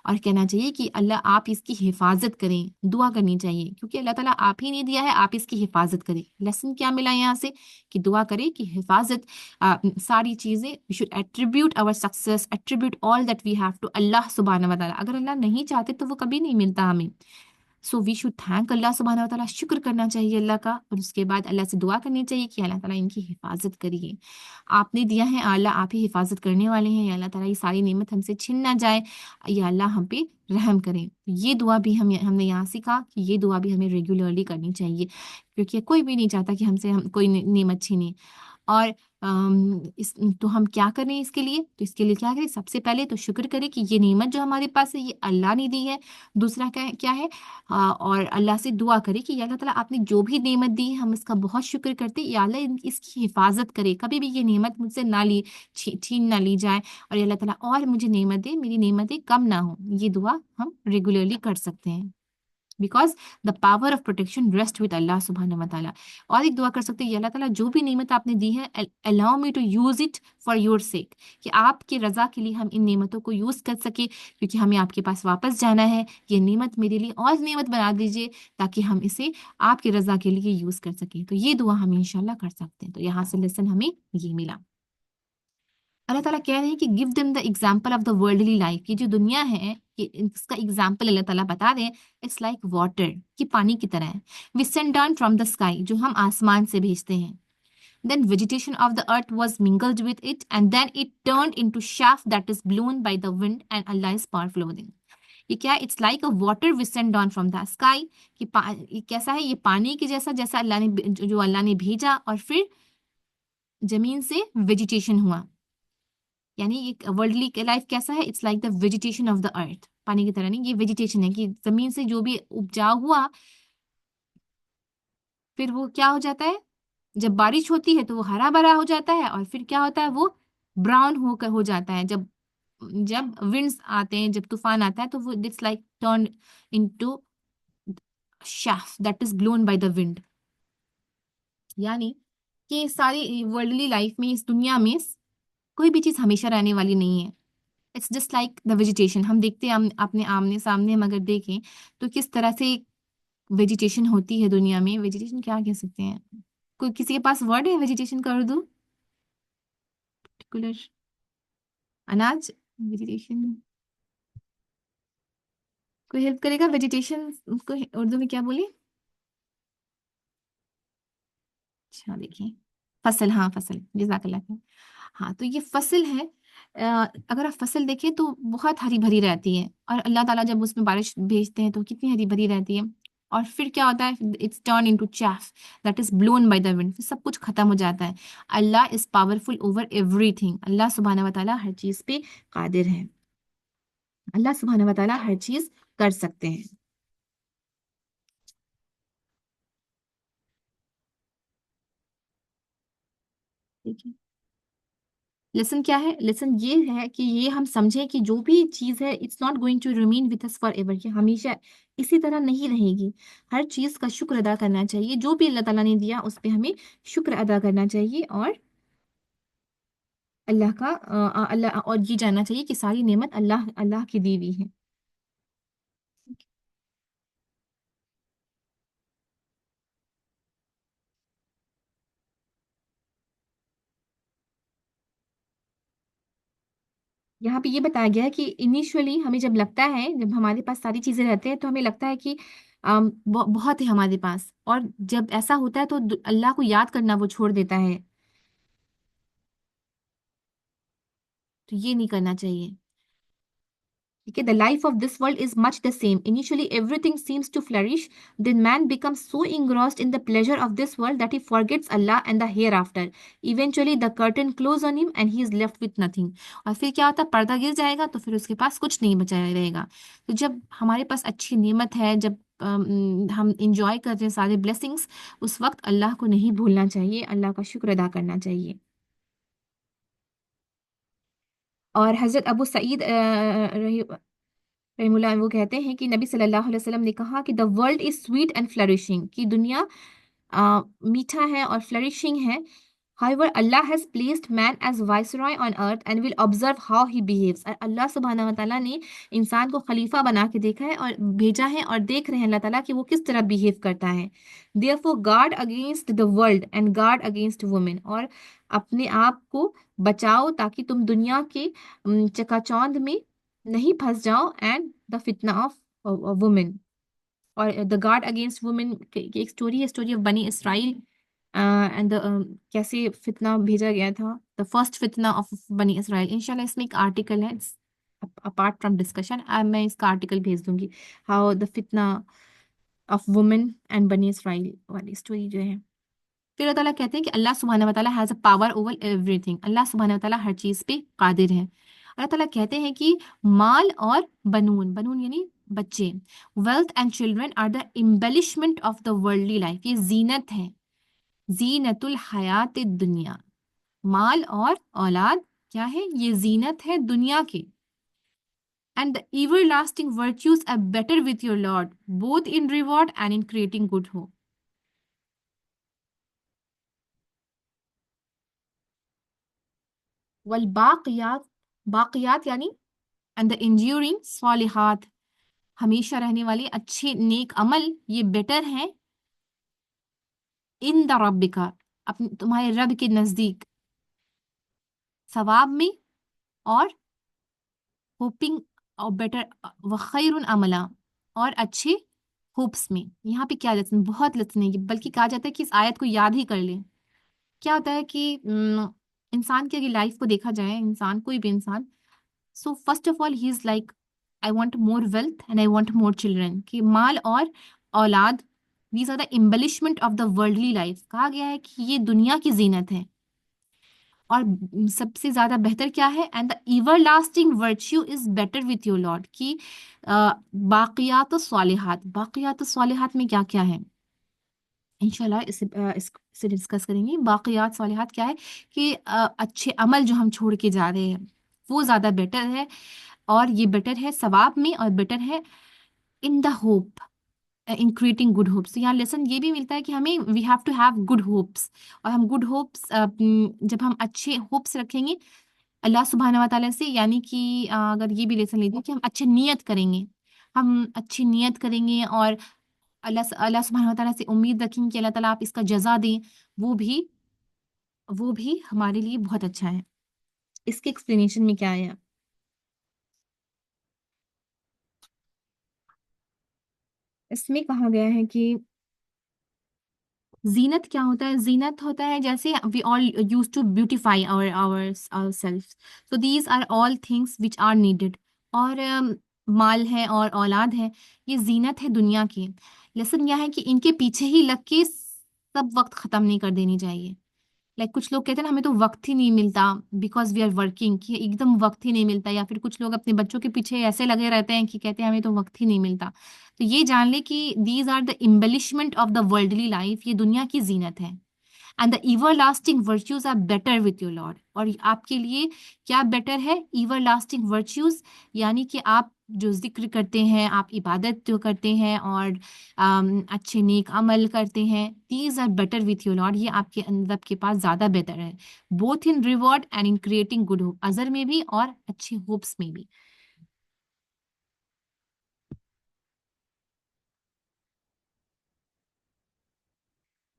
اور کہنا چاہیے کہ اللہ آپ اس کی حفاظت کریں. دعا کرنی چاہیے کیونکہ اللہ تعالیٰ آپ ہی نے دیا ہے، آپ اس کی حفاظت کریں. لیسن کیا ملا یہاں سے؟ کہ دعا کرے کہ حفاظت، ساری چیزیں we should attribute our success, attribute all that we have to Allah سبحانہ و تعالیٰ. اگر اللہ نہیں چاہتے تو وہ کبھی نہیں ملتا ہمیں. سو وی شوڈ تھینک اللہ سبحانہ و تعالیٰ، شکر کرنا چاہیے اللہ کا، اور اس کے بعد اللہ سے دعا کرنی چاہیے کہ اللہ تعالیٰ ان کی حفاظت کریے. آپ نے دیا ہے اللہ، آپ ہی حفاظت کرنے والے ہیں. یا اللہ تعالیٰ یہ ساری نعمت ہم سے چھن نہ جائے، یا اللہ ہم پہ رحم کریں. یہ دعا بھی ہم نے یہاں سیکھا کہ یہ دعا بھی ہمیں ریگولرلی کرنی چاہیے، کیونکہ کوئی بھی نہیں چاہتا کہ ہم کوئی نعمت چھینے. اور تو ہم کیا کریں اس کے لیے؟ تو اس کے لیے کیا کریں؟ سب سے پہلے تو شکر کریں کہ یہ نعمت جو ہمارے پاس ہے یہ اللہ نے دی ہے. دوسرا کیا ہے؟ اور اللہ سے دعا کرے کہ یا اللہ تعالیٰ آپ نے جو بھی نعمت دی ہے ہم اس کا بہت شکر کرتے، یا اللہ اس کی حفاظت کرے، کبھی بھی یہ نعمت مجھ سے چھین نہ لی جائے، اور یا اللہ تعالیٰ اور مجھے نعمت دے، میری نعمتیں کم نہ ہوں. یہ دعا ہم ریگولرلی کر سکتے ہیں، because the power of protection rest with Allah سبحانہ و تعالیٰ. اور ایک دعا کر سکتے ہیں، یا اللہ تعالیٰ جو بھی نعمت آپ نے دی ہے allow me to use it for your sake، کہ آپ کی رضا کے لیے ہم ان نعمتوں کو یوز کر سکیں، کیونکہ ہمیں آپ کے پاس واپس جانا ہے. یہ نعمت میرے لیے اور نعمت بنا دیجیے تاکہ ہم اسے آپ کی رضا کے لیے یوز کر سکیں. تو یہ دعا ہم انشاءاللہ کر سکتے ہیں. تو یہاں سے لیسن ہمیں یہ ملا. اللہ تعالیٰ کہہ رہے ہیں کہ give them the example of the worldly life. یہ جو دنیا ہے اس کا ایگزامپل اللہ تعالیٰ بتا رہے ہیں، اٹس لائک واٹر، کہ پانی کی طرح ہے. We send down from the sky, جو ہم آسمان سے بھیجتے ہیں. Then vegetation of the earth was mingled with it, and then it turned into chaff that is blown by the wind, and Allah is powerful over them. یہ کیا ہے؟ It's like a water we send down from the sky. یہ کیسا ہے؟ یہ پانی کے جیسا، جیسا اللہ نے جو اللہ نے بھیجا، اور پھر زمین سے ویجیٹیشن ہوا، یعنی ایک ورلڈلی لائف کیسا ہے؟ It's like the vegetation of the earth, پانی کی طرح نہیں، یہ ویجیٹیشن ہے کہ زمین سے جو بھی اپجاؤ ہوا پھر وہ کیا ہو جاتا ہے، جب بارش ہوتی ہے تو وہ ہرا بھرا ہو جاتا ہے، اور پھر کیا ہوتا ہے، وہ براؤن ہو جاتا ہے، جب جب ونڈس آتے ہیں، جب طوفان آتا ہے تو وہ it's like turn into chaff that is blown by the wind. یعنی کہ ساری ورلڈلی لائف میں، اس دنیا میں کوئی بھی چیز ہمیشہ رہنے والی نہیں ہے. It's just like the vegetation. ہم دیکھتے ہیں اپنے آمنے سامنے ہم اگر دیکھیں تو کس طرح سے ویجیٹیشن ہوتی ہے دنیا میں. ویجیٹیشن کیا کہہ سکتے ہیں؟ کوئی کسی کے پاس ورڈ ہے ویجیٹیشن کا اردو؟ پرٹیکولر اناج، ویجیٹیشن، کوئی ہیلپ کرے گا؟ ویجیٹیشن کو اردو میں کیا بولے؟ اچھا دیکھیں، فصل. ہاں فصل، جزاک اللہ خیر. ہاں تو یہ فصل ہے. اگر آپ فصل دیکھیں تو بہت ہری بھری رہتی ہے، اور اللہ تعالیٰ جب اس میں بارش بھیجتے ہیں تو کتنی ہری بھری رہتی ہے، اور پھر کیا ہوتا ہے، it's turn into chaff that is blown by the wind, سب کچھ ختم ہو جاتا ہے. Allah is powerful over everything. Allah سبحانہ و تعالیٰ ہر چیز پہ قادر ہے. اللہ سبحانہ و تعالیٰ ہر چیز کر سکتے ہیں. ٹھیک ہے، لیسن کیا ہے؟ لیسن یہ ہے کہ یہ ہم سمجھیں کہ جو بھی چیز ہے it's not going to remain with us forever, کہ ہمیشہ اسی طرح نہیں رہے گی. ہر چیز کا شکر ادا کرنا چاہیے، جو بھی اللہ تعالیٰ نے دیا اس پہ ہمیں شکر ادا کرنا چاہیے، اور اللہ کا اللہ، اور یہ جاننا چاہیے کہ ساری نعمت اللہ کی دی ہوئی ہے. یہاں پہ یہ بتایا گیا ہے کہ انیشولی ہمیں جب لگتا ہے، جب ہمارے پاس ساری چیزیں رہتے ہیں تو ہمیں لگتا ہے کہ بہت ہے ہمارے پاس، اور جب ایسا ہوتا ہے تو اللہ کو یاد کرنا وہ چھوڑ دیتا ہے. تو یہ نہیں کرنا چاہیے. ٹھیک ہے، the life of this world is much the same. Initially, everything seems to flourish. Then man becomes so engrossed in the pleasure of this world that he forgets Allah and the hereafter. Eventually, the curtain closes on him and he is left with nothing. اور پھر کیا ہوتا ہے، پردہ گر جائے گا تو پھر اس کے پاس کچھ نہیں بچا رہے گا. تو جب ہمارے پاس اچھی نعمت ہے، جب ہم انجوائے کر رہے ہیں سارے بلیسنگس، اس وقت اللہ کو نہیں بھولنا چاہیے، اللہ کا شکر ادا کرنا چاہیے. اور حضرت ابو سعید رحم اللہ وہ کہتے ہیں کہ نبی صلی اللہ علیہ وسلم نے کہا کہ the world is sweet and flourishing, کہ دنیا میٹھا ہے اور فلرشنگ ہے. However, Allah has placed man as viceroy on earth and will observe how he behaves. اللہ سبحانہ و تعالیٰ نے انسان کو خلیفہ بنا کے دیکھا ہے اور بھیجا ہے، اور دیکھ رہے ہیں اللہ تعالیٰ کہ وہ کس طرح بہیو کرتا ہے. Therefore, guard against the world and guard against women. اور اپنے آپ کو بچاؤ تاکہ تم دنیا کے چکا چوند میں نہیں پھنس جاؤ، اینڈ دا فتنہ آف وومن. اور دا گارڈ اگینسٹ وومن کی ایک اسٹوری ہے، اسٹوری آف بنی اسرائیل، اینڈ کیسے فتنہ بھیجا گیا تھا، دا فرسٹ فتنہ آف بنی اسرائیل. انشاءاللہ اس میں ایک آرٹیکل ہے اپارٹ فرام ڈسکشن، میں اس کا آرٹیکل بھیج دوں گی، ہاؤ دا فتنہ آف وومن اینڈ بنی اسرائیل والی اسٹوری جو ہے. پھر اللہ تعالیٰ کہتے ہیں کہ اللہ سبحانہ و تعالیٰ has a power over everything. Allah سبحانہ و تعالیٰ ہر چیز پہ قادر ہے. اللہ تعالیٰ کہتے ہیں کہ مال اور بنون، بنون یعنی بچے، wealth and children are the embellishment of the worldly life. یہ زینت ہے، زینت الحیات دنیا. مال اور اولاد کیا ہے؟ یہ زینت ہے دنیا کے. And the everlasting virtues are better with your lord both in reward and in creating good hope. والباقیات، باقیات یعنی and the enduring صالحات، ہمیشہ رہنے والے اچھے نیک عمل، یہ بیٹر ہیں ان دا رب کا، تمہارے رب کے نزدیک، ثواب میں اور ہوپنگ اور بیٹر وخیر عملا، اور اچھے ہوپس میں. یہاں پہ کیا لیسن، بہت لیسن ہے، بلکہ کہا جاتا ہے کہ اس آیت کو یاد ہی کر لیں. کیا ہوتا ہے کہ انسان کی اگر لائف کو دیکھا جائے، انسان کوئی بھی انسان، so first of all he is like I want more wealth and I want more children, کہ مال اور اولاد these are the embellishment of the worldly life. کہا گیا ہے کہ یہ دنیا کی زینت ہے. اور سب سے زیادہ بہتر کیا ہے، and the ever lasting virtue is better with your lord, کی باقیات الصالحات، باقیات الصالحات میں کیا کیا ہے، انشاءاللہ اسے ڈسکس کریں گے. باقیات صالحات کیا ہے کہ اچھے عمل جو ہم چھوڑ کے جا رہے ہیں وہ زیادہ بیٹر ہے، اور یہ بیٹر ہے ثواب میں، اور بیٹر ہے in the hope, in creating good hopes. یہاں لیسن یہ بھی ملتا ہے کہ ہمیں we have to have good hopes, اور ہم گڈ ہوپس جب ہم اچھے ہوپس رکھیں گے اللہ سبحانہ و تعالیٰ سے، یعنی کہ اگر یہ بھی لیسن لیتے کہ ہم اچھے نیت کریں گے، ہم اچھی نیت کریں گے، اور اللہ سبحانہ و تعالیٰ سے امید رکھیں کہ اللہ تعالیٰ آپ اس کا جزا دیں، وہ بھی وہ بھی ہمارے لیے بہت اچھا ہے. اس کے ایکسپلینیشن میں کیا ہے، اس میں کہا گیا ہے کہ زینت کیا ہوتا ہے. زینت ہوتا ہے جیسے we all use to beautify our self, so these are all things which are needed. اور مال ہے اور اولاد ہے، یہ زینت ہے دنیا کی. لیسن یہ ہے کہ ان کے پیچھے ہی لگ کے سب وقت ختم نہیں کر دینی چاہیے. لائک کچھ لوگ کہتے ہیں نا ہمیں تو وقت ہی نہیں ملتا بیکاز وی آر ورکنگ، کہ ایک دم وقت ہی نہیں ملتا، یا پھر کچھ لوگ اپنے بچوں کے پیچھے ایسے لگے رہتے ہیں کہ کہتے ہیں ہمیں تو وقت ہی نہیں ملتا. تو یہ جان لے کہ these are the embellishment of the worldly life, یہ دنیا کی زینت ہے. And the everlasting virtues are better with your lord, اور آپ کے لیے کیا بیٹر ہے، ایور لاسٹنگ ورچیوز، یعنی کہ آپ جو ذکر کرتے ہیں، آپ عبادت جو کرتے ہیں، اور اچھے نیک عمل کرتے ہیں، these are better with your lord, یہ آپ کے رب کے پاس زیادہ بہتر ہے، both in reward and in creating good hope, ازر میں بھی اور اچھے ہوپس میں بھی.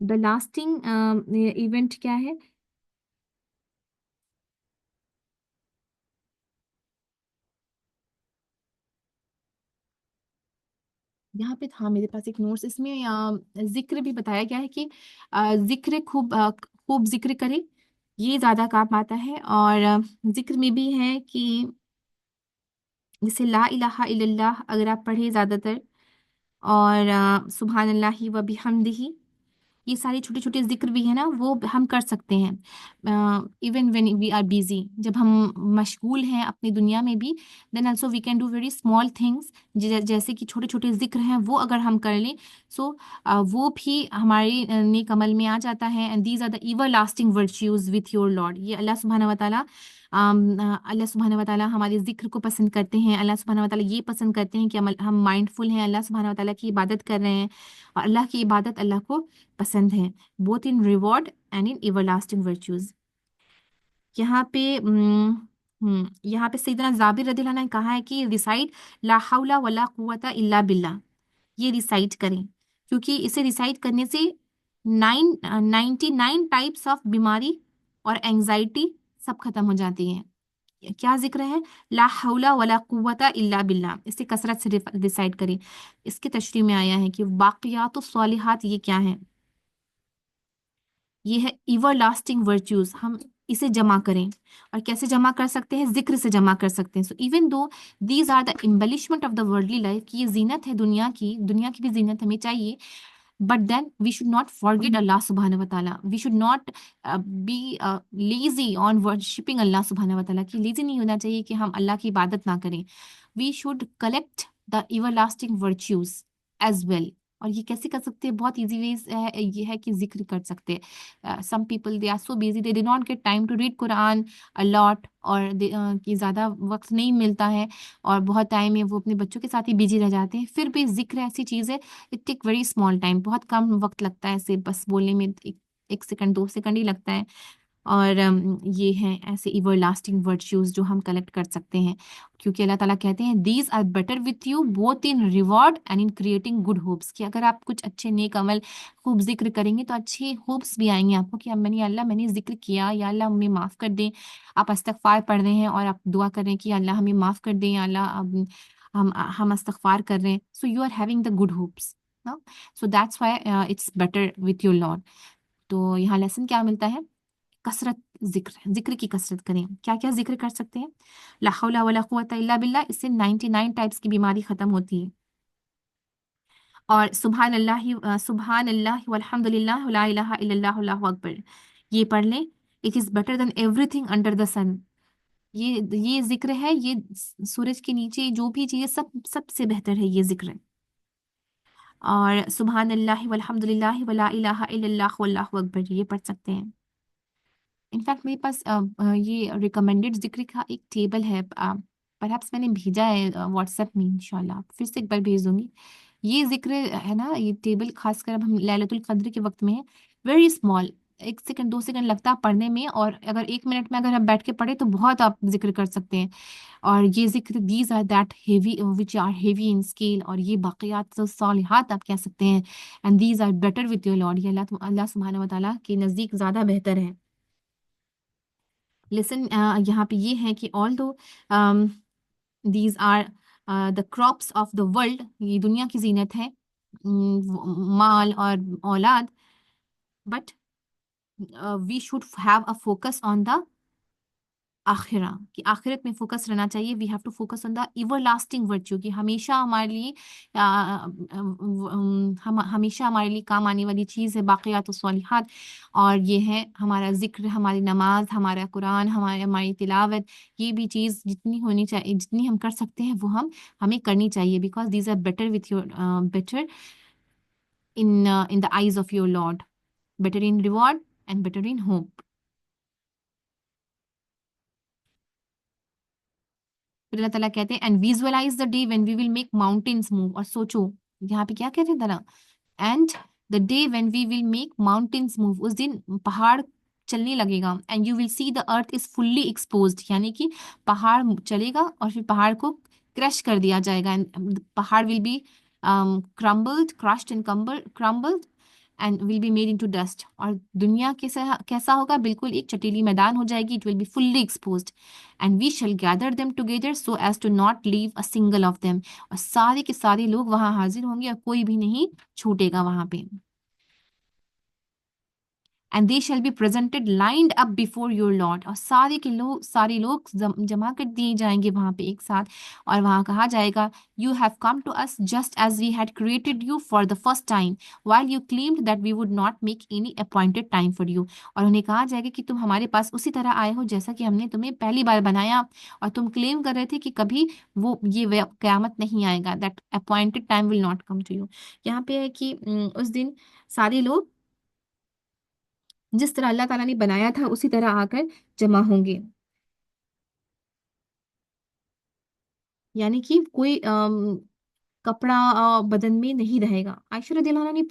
دا لاسٹنگ ایونٹ کیا ہے، یہاں پہ تھا میرے پاس ایک نوٹس، اس میں ذکر بھی بتایا گیا ہے کہ ذکر خوب ذکر کرے، یہ زیادہ کام آتا ہے. اور ذکر میں بھی ہے کہ جیسے لا الہ الا اللہ اگر آپ پڑھیں زیادہ تر، اور سبحان اللہ و بحمدہ، یہ ساری چھوٹے چھوٹے ذکر بھی ہیں نا وہ ہم کر سکتے ہیں even when we are busy, جب ہم مشغول ہیں اپنی دنیا میں بھی، then also we can do very small things, جیسے کہ چھوٹے چھوٹے ذکر ہیں وہ اگر ہم کر لیں، سو وہ بھی ہماری نیک عمل میں آ جاتا ہے. And these are the everlasting virtues with your lord, یہ اللہ سبحانہ و تعالیٰ اللہ سبحانہ و تعالیٰ ہمارے ذکر کو پسند کرتے ہیں. اللہ سبحانہ و تعالیٰ یہ پسند کرتے ہیں کہ ہم مائنڈ فل ہیں، اللہ سبحانہ و تعالیٰ کی عبادت کر رہے ہیں، اور اللہ کی عبادت اللہ کو پسند ہے، both in reward and in ever lasting virtues. یہاں پہ یہاں پہ سیدنا جابر رضی اللہ عنہ نے کہا ہے کہ ریسائٹ لا حول ولا قوت الا باللہ، یہ ریسائٹ کریں، کیونکہ اسے ریسائٹ کرنے سے 99 ٹائپس آف بیماری اور اینگزائٹی سب ختم ہو جاتی ہیں. کیا ذکر ہے، لا حول ولا قوت الا باللہ، اسے کثرت سے ریسائٹ کریں. اس کے تشریح میں آیا ہے کہ باقیات الصالحات یہ کیا ہے، یہ ہے ایور لاسٹنگ ورچوز، ہم اسے جمع کریں. اور کیسے جمع کر سکتے ہیں، ذکر سے جمع کر سکتے ہیں. So even though these are the embellishment of the worldly life, کی یہ زینت ہے دنیا کی، دنیا کی بھی زینت ہمیں چاہیے، but then we should not forget Allah سبحانہ و تعالیٰ، we should not be lazy on worshipping Allah سبحانہ و تعالیٰ، کی لیزی نہیں ہونا چاہیے کہ ہم اللہ کی عبادت نہ کریں. We should collect the everlasting virtues as well. اور یہ کیسے کر سکتے ہیں، بہت ایزی ویز ہے، یہ ہے کہ ذکر کر سکتے ہیں. Some people they are so busy, they do not get time to read Quran a lot, اور کہ زیادہ وقت نہیں ملتا ہے، اور بہت ٹائم ہے وہ اپنے بچوں کے ساتھ ہی بیزی رہ جاتے ہیں. پھر بھی ذکر ایسی چیز ہے، it take very small time, بہت کم وقت لگتا ہے اسے بس بولنے میں، 1 سیکنڈ 2 سیکنڈ ہی لگتا ہے. اور یہ ہیں ایسے ایور لاسٹنگ ورچیوز جو ہم کلیکٹ کر سکتے ہیں، کیونکہ اللہ تعالیٰ کہتے ہیں these are better with you both in reward and in creating good hopes, کہ اگر آپ کچھ اچھے نیک عمل خوب ذکر کریں گے تو اچھے ہوپس بھی آئیں گے آپ کو، کہ میں نے ذکر کیا، یا اللہ ہمیں معاف کر دیں. آپ استغفار پڑھ رہے ہیں اور آپ دعا کر رہے ہیں کہ اللہ ہمیں معاف کر دیں، یا اللہ ہم استغفار کر رہے ہیں، so you are having the good hopes, so that's why it's better with your lord. تو یہاں لیسن کیا ملتا ہے، کثرت ذکر کی کثرت کریں. کیا کیا ذکر کر سکتے ہیں، لا حول ولا قوت الا باللہ، اس سے 99 ٹائپس کی بیماری ختم ہوتی ہے. اور سبحان اللہ والحمد للہ ولا الہ الا اللہ، اللہ اکبر، یہ پڑھ لیں. It is better than everything under the sun. ये जिक्र है, ये सूरज के नीचे जो भी चीज़ सब सबसे बेहतर है ये जिक्र। और सुबहान अल्लाह वल्हम्दुलिल्लाह वला इलाहा इल्लल्लाह वल्लाहु अकबर ये पढ़ सकते हैं। इनफैक्ट मेरे पास ये रिकमेंडेड जिक्र का एक टेबल है, परहैप्स मैंने भेजा है व्हाट्सएप में, इंशाल्लाह फिर से एक बार भेज दूंगी। ये जिक्र है ना, ये टेबल खासकर अब हम लैलतुल कद्र के वक्त में है, वेरी स्मॉल, 1 सेकंड 2 सेकंड लगता है पढ़ने में, और अगर 1 मिनट में अगर आप बैठ के पढ़े तो बहुत आप जिक्र कर सकते हैं। और ये जिक्र these are that heavy which are heavy in scale, और ये बाक़ियात सालिहात आप कह सकते हैं। And these are better with your lord, ये अल्लाह सुब्हानहू व तआला के नज़दीक ज़्यादा बेहतर है। लिसन, यहाँ पे ये है कि although these are the crops of the world, ये दुनिया की जीनत है, माल और औलाद, but we should have a focus on the आखिरा, कि आखिरत में फोकस रहना चाहिए। We have to focus on the everlasting virtue, कि हमेशा हमारे लिए हम हमेशा हमारे लिए काम आने वाली चीज़ है बाक़ियात व सालिहात। और ये है हमारा जिक्र, हमारी नमाज, हमारा कुरान, हमारी तिलावत, ये भी चीज़ जितनी होनी चाहिए, जितनी हम कर सकते हैं वो हमें करनी चाहिए, because these are better with your better in the eyes of your lord, better in reward and better in hope. फिर अल्लाह ताला कहते हैं and visualize the day when we will make mountains move, और सोचो यहाँ पे क्या कहते हैं ताला, and the day when we will make mountains move, उस दिन पहाड़ चलने लगेगा, and you will see the earth is fully exposed, यानी कि पहाड़ चलेगा और फिर पहाड़ को क्रश कर दिया जाएगा, एंड पहाड़ will be crumbled crushed and crumbled and will be made into dust. और दुनिया कैसा कैसा होगा, बिल्कुल एक चटीली मैदान हो जाएगी, it will be fully exposed, and we shall gather them together so as to not leave a single of them, और सारे के सारे लोग वहां हाजिर होंगे और कोई भी नहीं छूटेगा वहां पे। And they shall be presented lined up before your Lord, और सारे लोग जमा कर दिए जाएंगे वहां पे एक साथ, और वहां कहा जाएगा you have come to us just as we had created you for the first time while you claimed that we would not make any appointed time for you. और उन्हें कहा जाएगा कि तुम हमारे पास उसी तरह आए हो जैसा कि हमने तुम्हें पहली बार बनाया, और तुम क्लेम कर रहे थे कि कभी वो ये क़यामत नहीं आएगा, that appointed time will not come to you. यहाँ पे है कि उस दिन सारे लोग जिस तरह अल्लाह ताला ने बनाया था उसी तरह आकर जमा होंगे, यानी कि कोई कपड़ा बदन में नहीं रहेगा। आयशा रदियल्लाहु अन्हा ने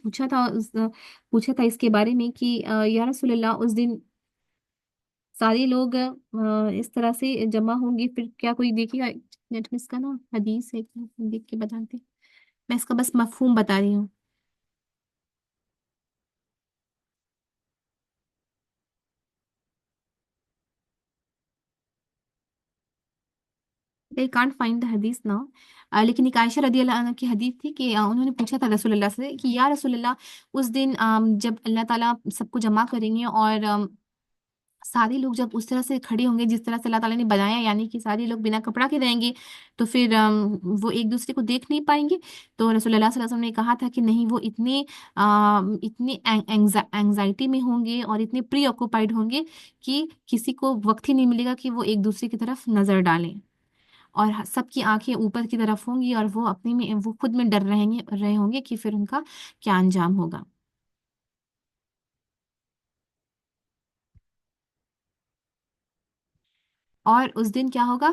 पूछा था इसके बारे में कि या रसूलल्लाह उस दिन सारे लोग इस तरह से जमा होंगे, फिर क्या कोई देखेगा? नेट में इसका ना हदीस है, देख के बताते हैं। मैं इसका बस मफहूम बता रही हूँ। आई कांट फाइंड द हदीस नाउ, लेकिन एक आयशा रदी अल्लाह अन्हा की हदीस थी कि उन्होंने पूछा था रसूलुल्लाह से कि या रसूलुल्लाह उस दिन जब अल्लाह ताला सबको जमा करेंगे और सारे लोग जब उस तरह से खड़े होंगे जिस तरह से अल्लाह ताला ने बनाया, यानी कि सारे लोग बिना कपड़ा के रहेंगे, तो फिर वो एक दूसरे को देख नहीं पाएंगे। तो रसूलुल्लाह सल्लल्लाहु अलैहि वसल्लम ने कहा था कि नहीं, वो इतने एंजाइटी में होंगे और इतने प्री ऑक्युपाइड होंगे कि किसी को वक्त ही नहीं मिलेगा कि वो एक दूसरे की तरफ नजर डालें, और सबकी आंखें ऊपर की तरफ होंगी और वो अपने में वो खुद में डर रहे होंगे कि फिर उनका क्या अंजाम होगा। और उस दिन क्या होगा,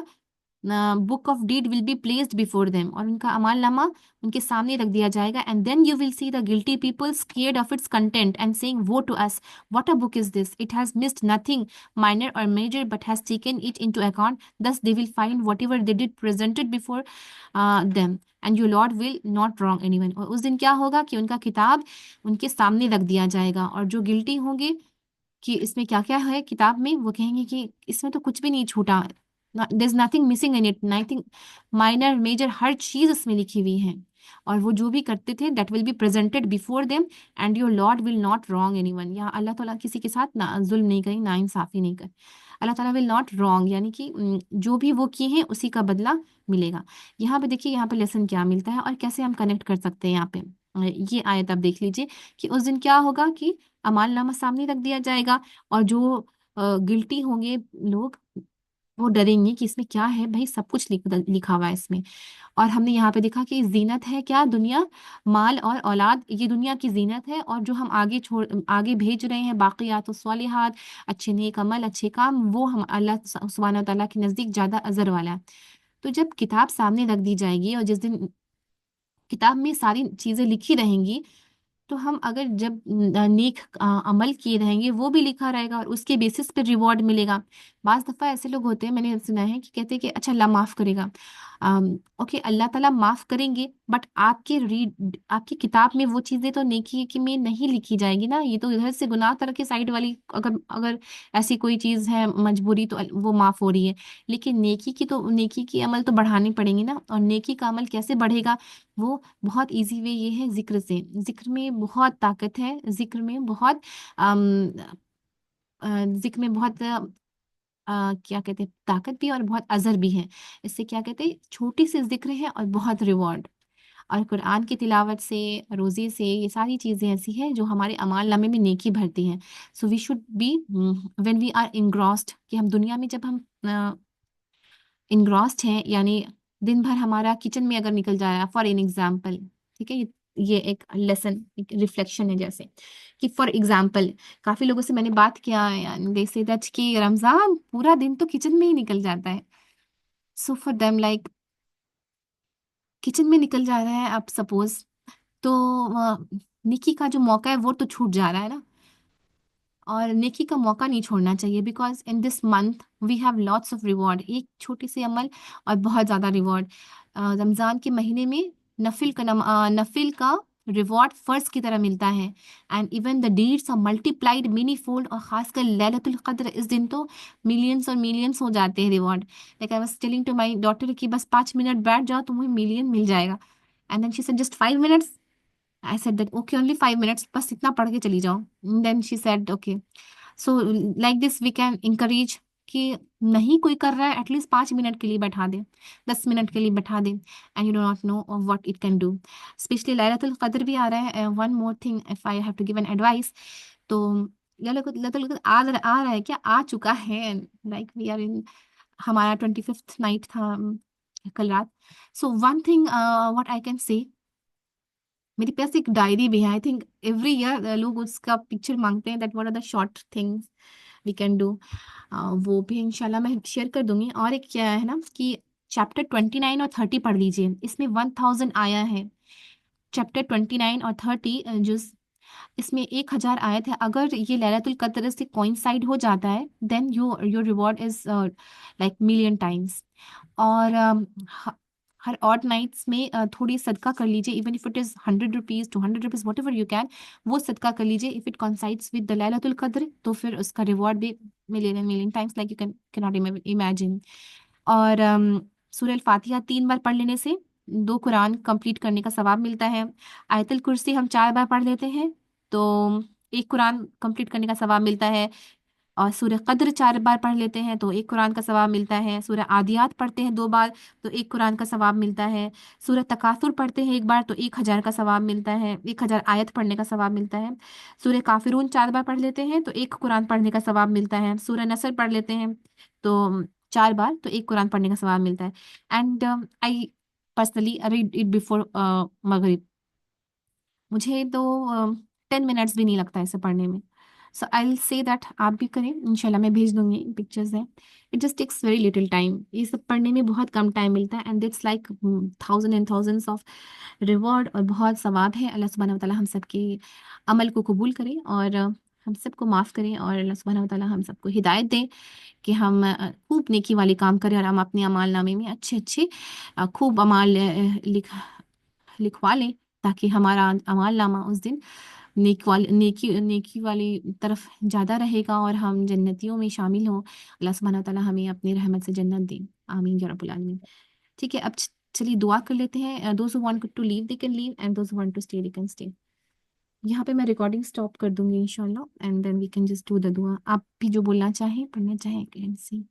book of deed will be placed before them, और उनका अमाल नामा उनके सामने रख दिया जाएगा, and then you will see the guilty people scared of its content and saying woe to us what a book is this, it has missed nothing minor or major but has taken it into account, thus they will find whatever they did presented before them and your lord will not wrong anyone। और उस दिन क्या होगा कि उनका किताब उनके सामने रख दिया जाएगा, और जो गिल्टी होंगे कि इसमें क्या क्या है किताब में, वो कहेंगे कि इसमें तो कुछ भी नहीं छूटा, there is nothing missing in it, nothing minor major, हर चीज इसमें लिखी हुई है। और वो जो भी करते थे that will be presented before them and your Lord will not wrong anyone. यहाँ अल्लाह ताला किसी के साथ ना जुल्म नहीं करें, ना इंसाफी नहीं करे। अल्लाह ताला विल नॉट रॉन्ग, यानी कि जो भी वो किए हैं उसी का बदला मिलेगा। यहाँ पे देखिए, यहाँ पे लेसन क्या मिलता है और कैसे हम कनेक्ट कर सकते हैं यहाँ पे। ये आयत आप देख लीजिए कि उस दिन क्या होगा कि अमाल नामा सामने रख दिया जाएगा, और जो गिल्टी होंगे लोग, वो डरेंगे कि इसमें क्या है भाई, सब कुछ लिखा हुआ है इसमें। और हमने यहाँ पे देखा कि जीनत है क्या, दुनिया, माल और औलाद, ये दुनिया की जीनत है, और जो हम आगे भेज रहे हैं बाकियात स्वालिहात, अच्छे नेक अमल, अच्छे काम, वो हम अल्लाह सुब्हानहू व तआला के नज़दीक ज़्यादा अजर वाला है। तो जब किताब सामने रख दी जाएगी और जिस दिन किताब में सारी चीज़ें लिखी रहेंगी, तो हम अगर जब नेक अमल किए रहेंगे वो भी लिखा रहेगा और उसके बेसिस पे रिवॉर्ड मिलेगा। बाज़ दफ़ा ऐसे लोग होते हैं, मैंने सुना है कि कहते हैं कि अच्छा अल्लाह माफ़ करेगा। ओके, अल्लाह ताला माफ़ करेंगे, बट आपकी किताब में वो चीज़ें तो नेकी की में नहीं लिखी जाएगी ना। ये तो इधर से गुनाह तरह के साइड वाली, अगर अगर ऐसी कोई चीज़ है मजबूरी, तो वो माफ़ हो रही है। लेकिन नेकी की अमल तो बढ़ानी पड़ेंगी ना, और नेकी का अमल कैसे बढ़ेगा, वो बहुत इजी वे ये है जिक्र से। जिक्र में बहुत ताकत है, जिक्र में बहुत अम, जिक्र में बहुत क्या कहते हैं, ताकत भी और बहुत अजर भी है। इससे क्या कहते हैं, छोटी सी जिक्र है और बहुत रिवॉर्ड। और कुरान की तिलावत से, रोज़े से, ये सारी चीज़ें ऐसी हैं जो हमारे अमाल नामे में नेकी भरती हैं। So we should be, when we are engrossed, कि हम दुनिया में जब हम इंग्रॉस्ड हैं, यानी दिन भर हमारा किचन में अगर निकल जा रहा है, फॉर एन एग्जाम्पल, ठीक है, ये एक लेसन, एक रिफ्लेक्शन है, जैसे कि फॉर एग्जाम्पल काफी लोगों से मैंने बात किया है, दे से दैट कि रमजान पूरा दिन तो किचन में ही निकल जाता है। So for them like kitchen में निकल जा रहा है, अब सपोज, तो निकी का जो मौका है वो तो छूट जा रहा है ना। और नेकी का मौका नहीं छोड़ना चाहिए, because in this month we have lots of reward, एक छोटी सी अमल और बहुत ज़्यादा रिवॉर्ड। रमज़ान के महीने में नफिल का रिवॉर्ड फर्ज की तरह मिलता है, and even the deeds are multiplied many fold, और खासकर लैलतुल कद्र, इस दिन तो मिलियंस और मिलियंस हो जाते हैं reward. Like I was telling to my daughter कि बस 5 मिनट बैठ जाओ, तुम्हें मिलियन मिल जाएगा। And then she said just 5 minutes। I said that okay, only 5 minutes, बस इतना पढ़ के चली जाओ। Then she said okay. So like this we can encourage कि नहीं कोई कर रहा है, एटलीस्ट 5 मिनट के लिए बैठा दे, 10 मिनट के लिए बैठा दे, and you do not know what it can do. Specially लैलतुल कद्र भी आ रहा है। One more thing, if I have to give an advice, तो लैलतुल कद्र आ रहा है क्या, आ चुका है, लाइक वी आर इन, हमारा 25th नाइट था कल रात। So one thing what I can say, मेरे पास एक डायरी भी है, आई थिंक एवरी ईयर लोग उसका पिक्चर मांगते हैं, that what are the short things we can do. वो भी इंशाल्लाह मैं शेयर कर दूंगी। और एक क्या है ना कि चैप्टर 29 और 30 पढ़ लीजिए, इसमें 1000 आया है। चैप्टर 29 और 30 जो इसमें 1000 आयत है, अगर ये लैलतुल कद्र से कोइंसाइड हो जाता है, then your reward is like million times. और हर ऑड नाइट्स में थोड़ी सदका कर लीजिए, even if it is 100 rupees, 200 rupees, whatever you can, वो सदका कर लीजिए। If it coincides with the लैलतुल कद्र, तो फिर उसका रिवॉर्ड भी million million times, like you can not imagine. और सूरह फातिहा 3 बार पढ़ लेने से 2 कुरान कंप्लीट करने का सवाब मिलता है। आयतल कुर्सी हम 4 बार पढ़ लेते हैं तो 1 कुरान कंप्लीट करने का सवाब मिलता है। और सूरह कद्र 4 बार पढ़ लेते हैं तो 1 कुरान का सवाब मिलता है। सूरह आदियात पढ़ते हैं 2 बार तो 1 कुरान का सवाब मिलता है। सूरह तकासुर पढ़ते हैं 1 बार तो 1000 का सवाब मिलता है, 1000 आयत पढ़ने का सवाब मिलता है। सूरह काफिरून 4 बार पढ़ लेते हैं तो 1 कुरान पढ़ने का सवाब मिलता है। सूरह नसर पढ़ लेते हैं तो 4 बार तो 1 कुरान पढ़ने का सवाब मिलता है। And I personally read it before मगरिब। मुझे तो 10 मिनट्स भी नहीं लगता इसे पढ़ने में। सो आई विल से दैट आप भी करें, इंशाल्लाह मैं भेज दूंगी, पिक्चर्स हैं। It just takes very little time, ये सब पढ़ने में बहुत कम टाइम मिलता है, and it's like thousand and thousands of reward, और बहुत सवाब है। अल्लाह सुब्हानहू व तआला हम सबके अमल को कबूल करें और हम सबको माफ़ करें, और अल्लाह सुब्हानहू व तआला हम सबको हिदायत दें कि हम खूब नेकी वाले काम करें, और हम अपने अमाल नामे में अच्छे अच्छे खूब अमाल लिखवा लें, ताकि हमारा अमाल नामा उस दिन नेकी वाली तरफ ज़्यादा रहेगा, और हम जन्नतियों में शामिल हों। अल्लाह सुब्हानहू व तआला हमें अपनी रहमत से जन्नत दें, आमीन या रब्बुल आलमीन। ठीक है, अब चलिए दुआ कर लेते हैं। Those who want to leave they can leave, and those who want to stay they can stay. यहाँ पे मैं रिकॉर्डिंग स्टॉप कर दूंगी इंशाल्लाह, and then we can just do the दुआ। आप भी जो बोलना चाहें, पढ़ना चाहें, कैन सी।